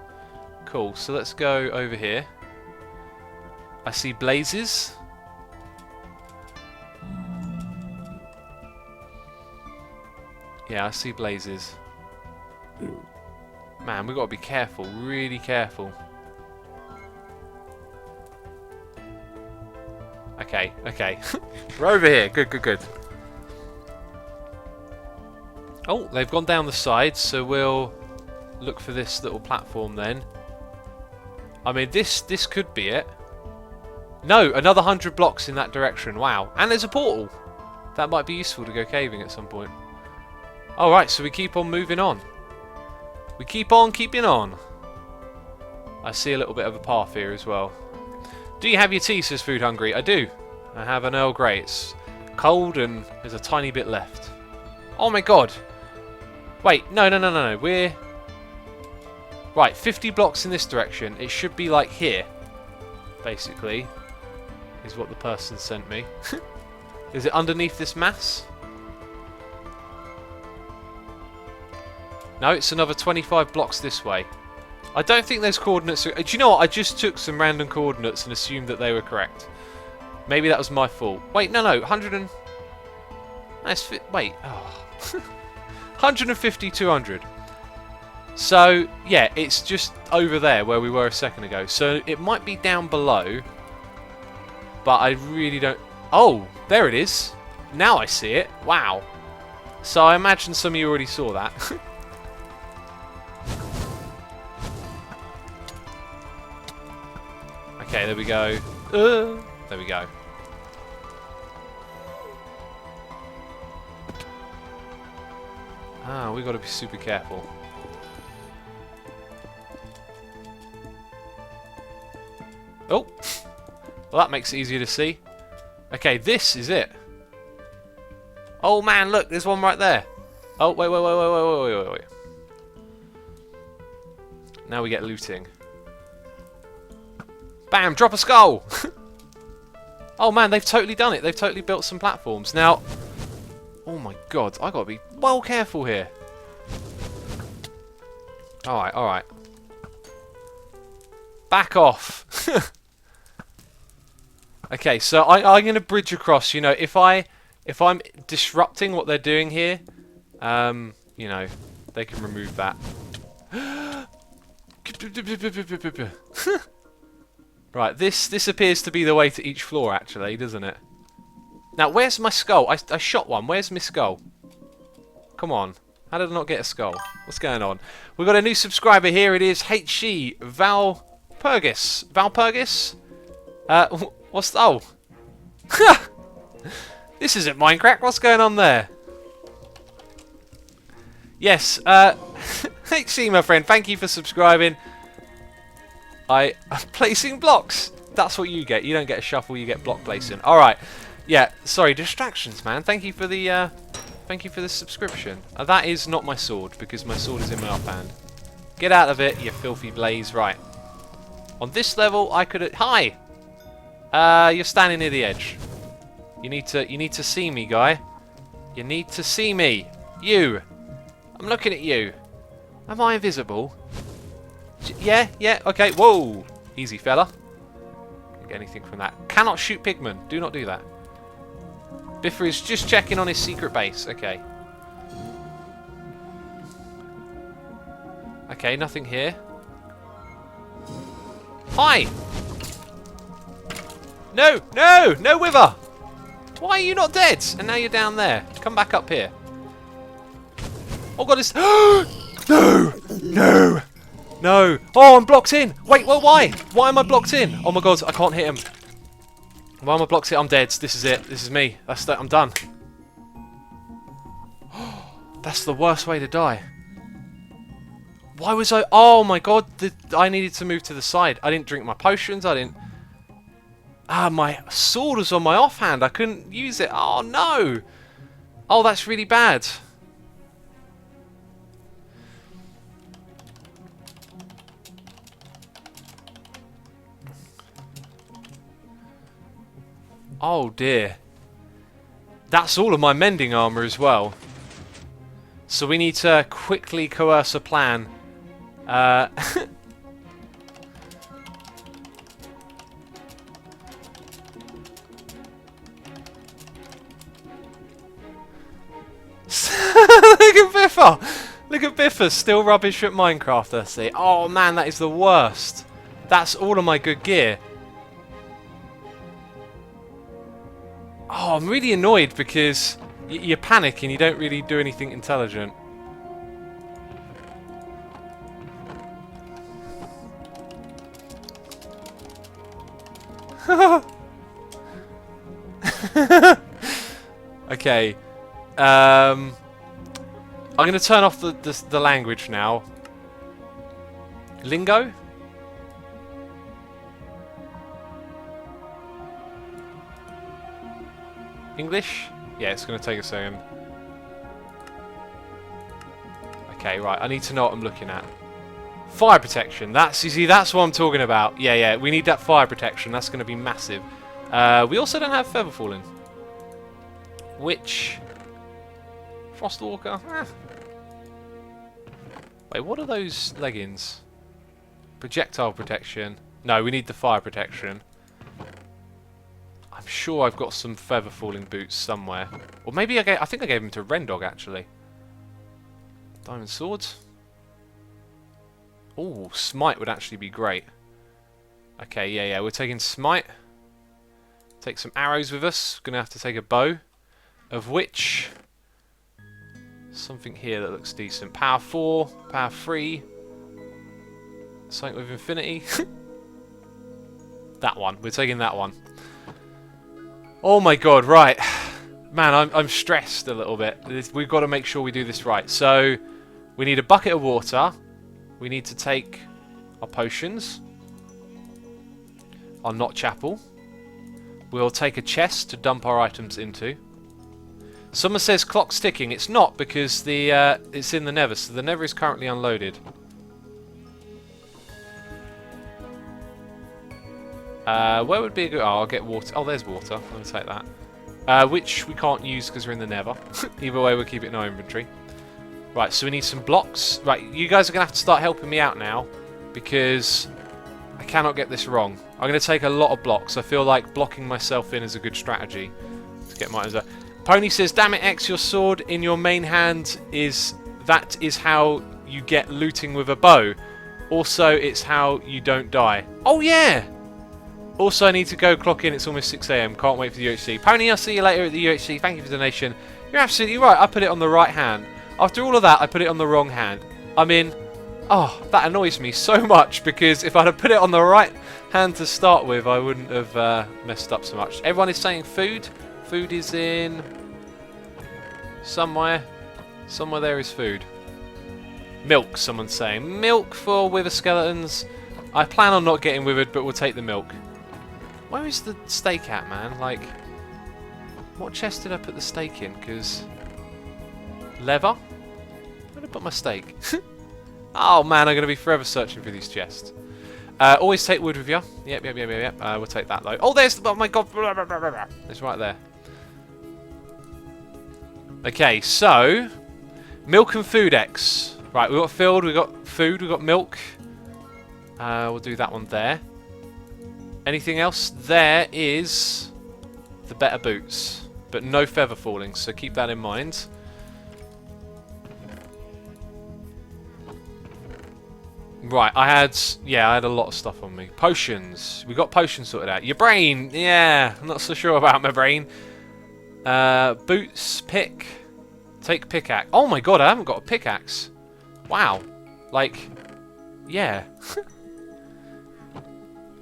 Speaker 1: Cool, so let's go over here. I see blazes. Yeah, I see blazes. Man, we've got to be careful, really careful. Okay, okay. We're over here. Good, good, good. Oh, they've gone down the side, so we'll look for this little platform then. I mean, this could be it. No, another 100 blocks in that direction. Wow. And there's a portal. That might be useful to go caving at some point. Alright, so we keep on moving on. We keep on keeping on. I see a little bit of a path here as well. Do you have your tea, says Food Hungry? I do. I have an Earl Grey. It's cold and there's a tiny bit left. Oh my god. Wait, no. We're... Right, 50 blocks in this direction. It should be like here, basically, is what the person sent me. Is it underneath this mass? No, it's another 25 blocks this way. I don't think those coordinates are... Do you know what? I just took some random coordinates and assumed that they were correct. Maybe that was my fault. Wait, no, 100 and... Wait. Oh. 150, 200. So, yeah, it's just over there where we were a second ago. So it might be down below, but I really don't... Oh, there it is. Now I see it. Wow. So I imagine some of you already saw that. Okay, there we go. There we go. Ah, we've got to be super careful. Oh! Well, that makes it easier to see. Okay, this is it. Oh man, look, there's one right there. Oh, wait. Now we get looting. Bam, drop a skull! Oh man, they've totally done it. They've totally built some platforms. Now, oh my god, I gotta be well careful here. Alright. Back off. Okay, so I'm gonna bridge across. You know, if I'm disrupting what they're doing here, you know, they can remove that. Right, this appears to be the way to each floor, actually, doesn't it? Now, where's my skull? I shot one. Where's my skull? Come on. How did I not get a skull? What's going on? We've got a new subscriber here. It is HG Valpurgis. Valpurgis? What's... Oh. This isn't Minecraft. What's going on there? Yes, HG, my friend. Thank you for subscribing. I'm placing blocks. That's what you get. You don't get a shuffle, you get block placing. Alright. Yeah, sorry, distractions, man. Thank you for the subscription. That is not my sword, because my sword is in my offhand. Get out of it, you filthy blaze. Right. On this level, I could... Hi! You're standing near the edge. You need to see me, guy. You need to see me. You! I'm looking at you. Am I invisible? Yeah, okay. Whoa! Easy, fella. Can't get anything from that. Cannot shoot pigmen. Do not do that. Biffer is just checking on his secret base. Okay. Okay, nothing here. Hi! No! Wither! Why are you not dead? And now you're down there. Come back up here. Oh god, it's... No! Oh, I'm blocked in! Wait, well, why? Why am I blocked in? Oh my god, I can't hit him. Why am I blocked in? I'm dead. This is it. This is me. I'm done. That's the worst way to die. Why was I... Oh my god, I needed to move to the side. I didn't drink my potions. I didn't... my sword was on my offhand. I couldn't use it. Oh no! Oh, that's really bad. Oh dear. That's all of my mending armor as well. So we need to quickly coerce a plan. Look at Biffa! Look at Biffa, still rubbish at Minecraft, I see. Oh man, that is the worst. That's all of my good gear. Oh, I'm really annoyed because you panic and you don't really do anything intelligent. Okay. I'm going to turn off the language now. Lingo? English? Yeah, it's going to take a second. Okay, right. I need to know what I'm looking at. Fire protection. You see, that's what I'm talking about. Yeah. We need that fire protection. That's going to be massive. We also don't have feather falling. Which... Frostwalker? Wait, what are those leggings? Projectile protection. No, we need the fire protection. I'm sure I've got some feather falling boots somewhere. Or maybe I think I gave them to Rendog, actually. Diamond swords. Oh, smite would actually be great. Okay, yeah, we're taking smite. Take some arrows with us. Gonna have to take a bow. Of which... something here that looks decent. Power 4, power 3. Something with infinity. That one. We're taking that one. Oh my god, right. Man, I'm stressed a little bit. We've got to make sure we do this right. So, we need a bucket of water. We need to take our potions. Our not chapel. We'll take a chest to dump our items into. Someone says clock's ticking. It's not, because the it's in the Nether, so the Nether is currently unloaded. Where would be a good... Oh, I'll get water. Oh, there's water. I'm going to take that. Which we can't use because we're in the Nether. Either way, we'll keep it in our inventory. Right, so we need some blocks. Right, you guys are going to have to start helping me out now, because I cannot get this wrong. I'm going to take a lot of blocks. I feel like blocking myself in is a good strategy to get my... Pony says, damn it, X, your sword in your main hand that is how you get looting with a bow. Also, it's how you don't die. Oh, yeah! Also, I need to go clock in. It's almost 6 AM. Can't wait for the UHC. Pony, I'll see you later at the UHC. Thank you for the donation. You're absolutely right. I put it on the right hand. After all of that, I put it on the wrong hand. I mean, oh, that annoys me so much, because if I'd have put it on the right hand to start with, I wouldn't have messed up so much. Everyone is saying food. Food is in somewhere. Somewhere there is food. Milk, someone's saying. Milk for wither skeletons. I plan on not getting withered, but we'll take the milk. Where is the steak at, man? Like, what chest did I put the steak in? Because... leather? Where did I put my steak? Oh, man, I'm going to be forever searching for these chests. Always take wood with you. Yep. We'll take that, though. Oh, there's... oh, my God. It's right there. Okay, so... milk and food X. Right, we've got filled, we've got food, we've got milk. We'll do that one there. Anything else? There is the better boots, but no feather falling, so keep that in mind. Right, I had a lot of stuff on me. Potions. We got potions sorted out. Your brain, yeah, I'm not so sure about my brain. Boots, pick. Take pickaxe. Oh my god, I haven't got a pickaxe. Wow. Like, yeah.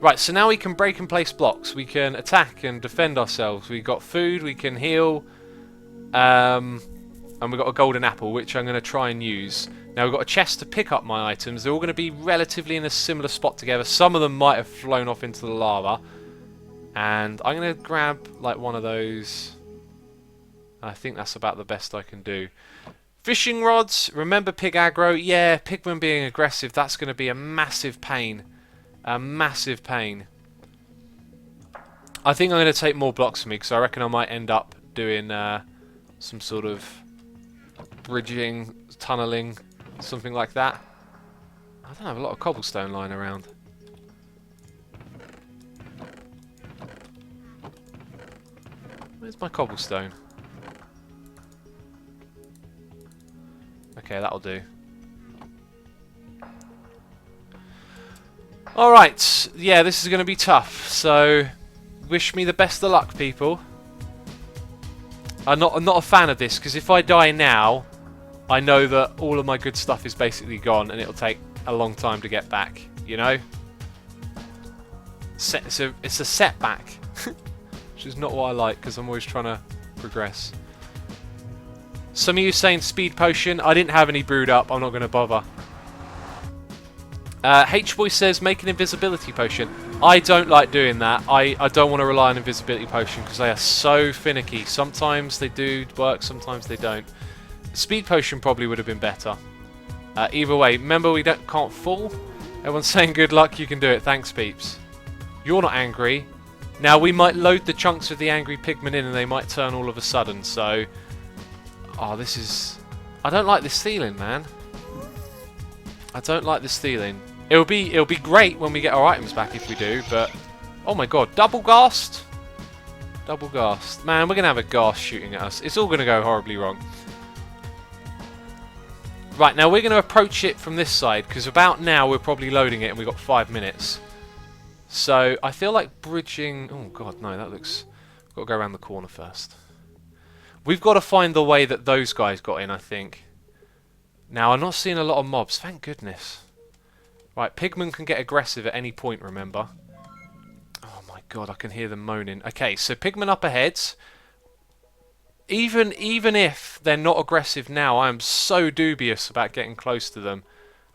Speaker 1: Right, so now we can break and place blocks. We can attack and defend ourselves. We got food, we can heal. And we got a golden apple, which I'm going to try and use. Now we've got a chest to pick up my items. They're all going to be relatively in a similar spot together. Some of them might have flown off into the lava. And I'm going to grab like one of those. I think that's about the best I can do. Fishing rods. Remember pig aggro? Yeah, pigmen being aggressive. That's going to be a massive pain. A massive pain. I think I'm going to take more blocks from me, because I reckon I might end up doing some sort of bridging, tunneling, something like that. I don't have a lot of cobblestone lying around. Where's my cobblestone? Okay, that'll do. Alright, yeah, this is going to be tough, so wish me the best of luck, people. I'm not a fan of this, because if I die now, I know that all of my good stuff is basically gone, and it'll take a long time to get back, you know? It's a setback, which is not what I like, because I'm always trying to progress. Some of you saying speed potion. I didn't have any brewed up, I'm not going to bother. H-Boy says make an invisibility potion. I don't like doing that. I don't want to rely on invisibility potion because they are so finicky. Sometimes they do work, sometimes they don't. Speed potion probably would have been better. Either way, remember we can't fall. Everyone's saying good luck, you can do it. Thanks, peeps. You're not angry. Now we might load the chunks of the angry pigmen in and they might turn all of a sudden, so... oh, this is... I don't like this ceiling, man. I don't like this ceiling. It'll be great when we get our items back if we do, but... oh my god, double ghast? Double ghast. Man, we're going to have a ghast shooting at us. It's all going to go horribly wrong. Right, now we're going to approach it from this side, because about now we're probably loading it and we've got 5 minutes. So, I feel like bridging... oh god, no, that looks... we've got to go around the corner first. We've got to find the way that those guys got in, I think. Now, I'm not seeing a lot of mobs, thank goodness. Right, pigmen can get aggressive at any point, remember. Oh my god, I can hear them moaning. Okay, so pigmen up ahead. Even if they're not aggressive now, I am so dubious about getting close to them.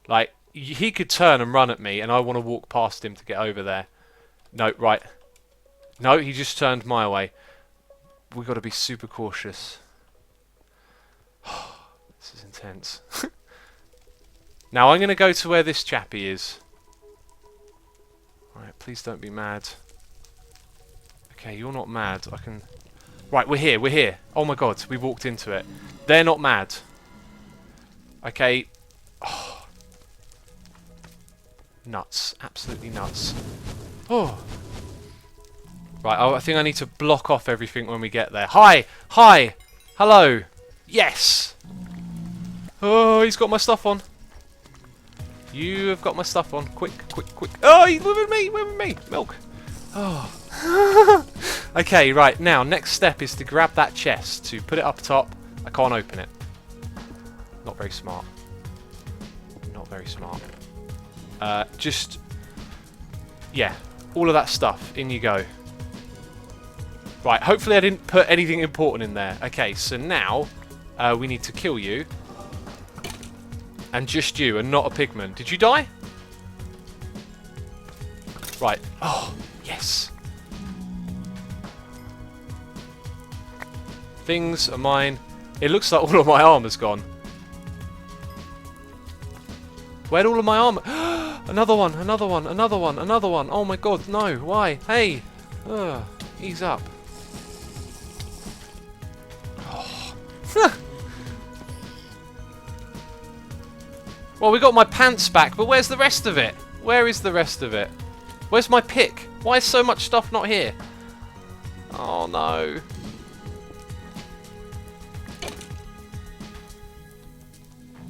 Speaker 1: Like, he could turn and run at me, and I want to walk past him to get over there. No, right. No, he just turned my way. We've got to be super cautious. This is intense. Now I'm going to go to where this chappie is. Right, please don't be mad. Okay, you're not mad. I can... Right, we're here, we're here. Oh my god, we walked into it. They're not mad. Okay. Oh. Nuts. Absolutely nuts. Oh. Right, I think I need to block off everything when we get there. Hi! Hi! Hello! Yes! Oh, he's got my stuff on. You have got my stuff on. Quick, quick, quick. Oh, he's with me! With me! Milk! Oh. Okay, right, now, next step is to grab that chest, to put it up top. I can't open it. Not very smart. Not very smart. Just... Yeah, all of that stuff. In you go. Right, hopefully I didn't put anything important in there. Okay, so now we need to kill you. And just you, and not a pigman. Did you die? Right. Oh, yes. Things are mine. It looks like all of my armor's gone. Where'd all of my armor... Another one, another one, another one, another one. Oh my god, no. Why? Hey. Ease up. Well, we got my pants back, but where's the rest of it? Where is the rest of it? Where's my pick? Why is so much stuff not here? Oh no.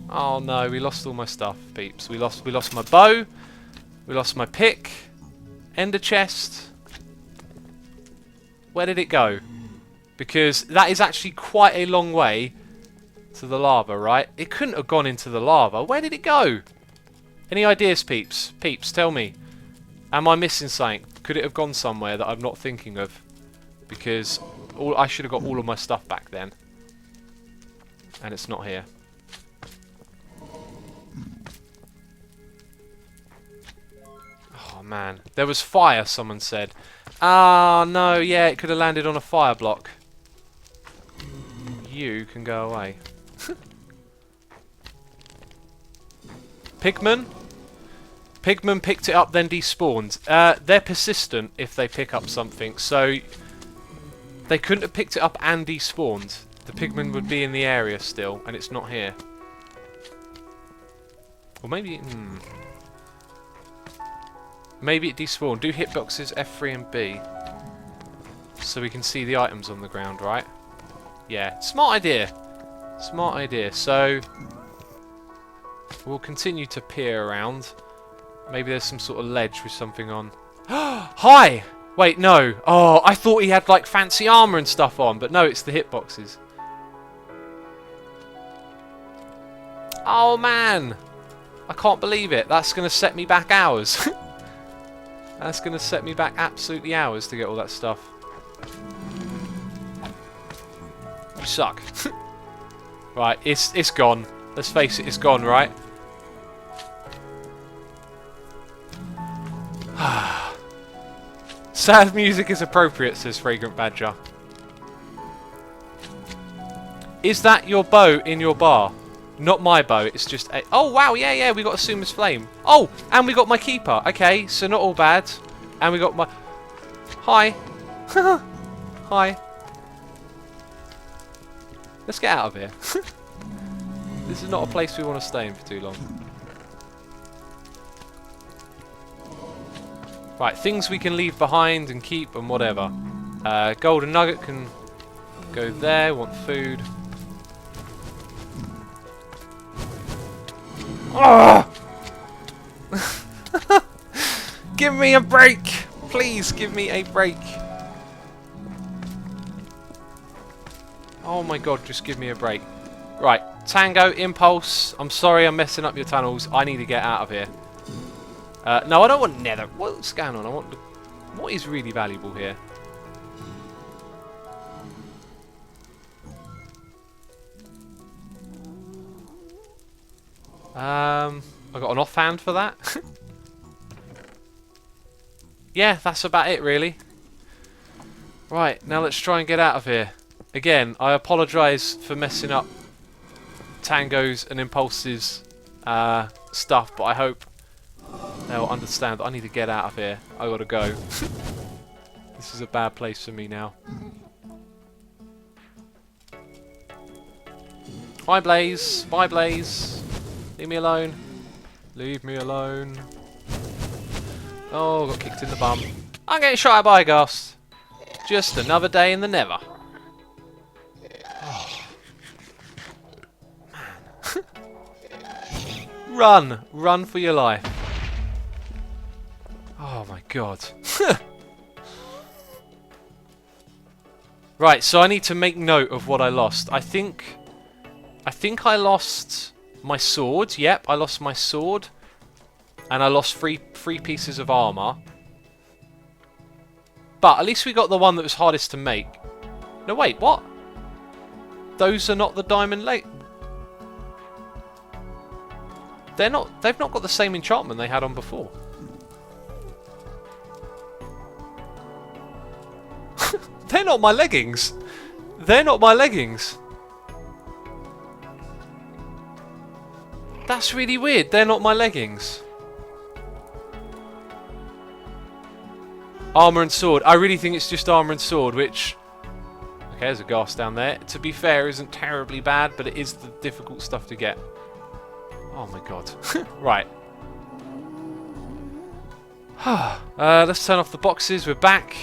Speaker 1: Oh no, we lost all my stuff, peeps. We lost my bow. We lost my pick. Ender chest. Where did it go? Because that is actually quite a long way to the lava, right? It couldn't have gone into the lava. Where did it go? Any ideas, peeps? Peeps, tell me. Am I missing something? Could it have gone somewhere that I'm not thinking of? Because I should have got all of my stuff back then. And it's not here. Oh man. There was fire, someone said. Ah, no, yeah, it could have landed on a fire block. You can go away. Pigmen? Pigmen picked it up, then despawned. They're persistent if they pick up something, so they couldn't have picked it up and despawned. The pigmen would be in the area still, and it's not here. Or maybe... Maybe it despawned. Do hitboxes F3 and B. So we can see the items on the ground, right? Yeah, smart idea. Smart idea. So we'll continue to peer around. Maybe there's some sort of ledge with something on. Hi! Wait, no. Oh, I thought he had like fancy armor and stuff on, but no, it's the hitboxes. Oh man! I can't believe it. That's going to set me back hours. That's going to set me back absolutely hours to get all that stuff. You suck. Right, it's gone. Let's face it, it's gone, right? Sad music is appropriate, says Fragrant Badger. Is that your bow in your bar? Not my bow, it's just a... Oh, wow, yeah, we got a Suma's Flame. Oh, and we got my keeper. Okay, so not all bad. And we got my... Hi. Hi. Let's get out of here. This is not a place we want to stay in for too long. Right, things we can leave behind and keep and whatever. Golden Nugget can go there, want food. Oh! Give me a break! Please give me a break. Oh my god, just give me a break. Right, Tango, Impulse. I'm sorry I'm messing up your tunnels. I need to get out of here. No, I don't want Nether. What's going on? I want... What is really valuable here? I got an offhand for that. Yeah, that's about it really. Right, now let's try and get out of here. Again, I apologise for messing up Tango's and Impulse's stuff, but I hope they'll understand that I need to get out of here. I gotta go. This is a bad place for me now. Bye, Blaze. Bye, Blaze. Leave me alone. Leave me alone. Oh, got kicked in the bum. I'm getting shot at by a ghost. Just another day in the Nether. Oh. Man. Run. Run for your life. Oh my god. Right, so I need to make note of what I lost. I think I lost my sword. Yep, I lost my sword. And I lost three pieces of armor. But at least we got the one that was hardest to make. No, wait, what? Those are not the diamond leg. They've not got the same enchantment they had on before. They're not my leggings. They're not my leggings. That's really weird. They're not my leggings. Armour and sword. I really think it's just armour and sword, which... Okay, there's a ghast down there. To be fair, isn't terribly bad, but it is the difficult stuff to get. Oh my god. Right. Let's turn off the boxes. We're back.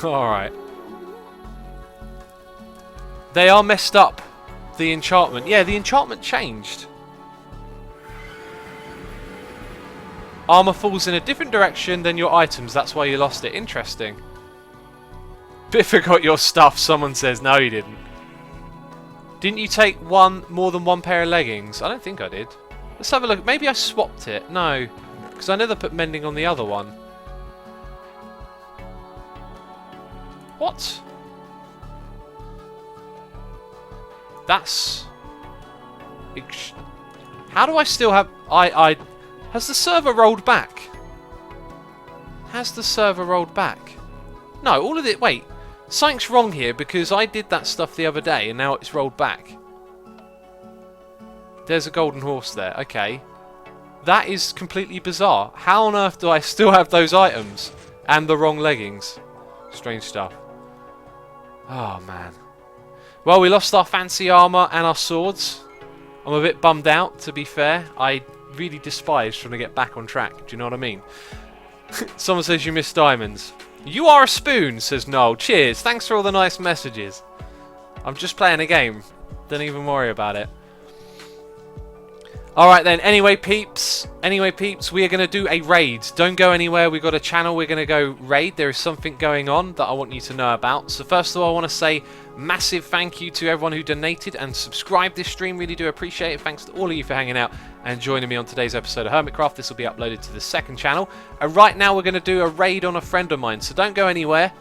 Speaker 1: Alright. They are messed up. The enchantment. Yeah, the enchantment changed. Armour falls in a different direction than your items. That's why you lost it. Interesting. Bit forgot your stuff, someone says. No, you didn't. Didn't you take more than one pair of leggings? I don't think I did. Let's have a look. Maybe I swapped it. No. Because I never put mending on the other one. What? That's... How do I still have... Has the server rolled back? Has the server rolled back? No, all of it... Wait. Something's wrong here because I did that stuff the other day and now it's rolled back. There's a golden horse there. Okay. That is completely bizarre. How on earth do I still have those items? And the wrong leggings? Strange stuff. Oh, man. Well, we lost our fancy armour and our swords. I'm a bit bummed out, to be fair. I really despise trying to get back on track. Do you know what I mean? Someone says you missed diamonds. You are a spoon, says Noel. Cheers. Thanks for all the nice messages. I'm just playing a game. Don't even worry about it. Alright then, anyway peeps, we are going to do a raid. Don't go anywhere, we've got a channel, we're going to go raid. There is something going on that I want you to know about. So first of all, I want to say massive thank you to everyone who donated and subscribed this stream. Really do appreciate it. Thanks to all of you for hanging out and joining me on today's episode of Hermitcraft. This will be uploaded to the second channel. And right now we're going to do a raid on a friend of mine. So don't go anywhere.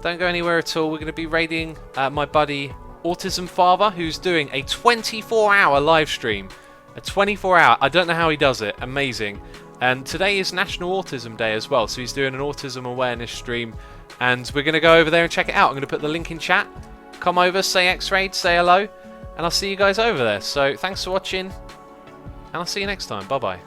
Speaker 1: Don't go anywhere at all. We're going to be raiding my buddy Autism Father, who's doing a 24-hour live stream. A 24-hour. I don't know how he does it. Amazing. And today is National Autism Day as well. So he's doing an autism awareness stream. And we're going to go over there and check it out. I'm going to put the link in chat. Come over, say X-Raid, say hello. And I'll see you guys over there. So thanks for watching. And I'll see you next time. Bye-bye.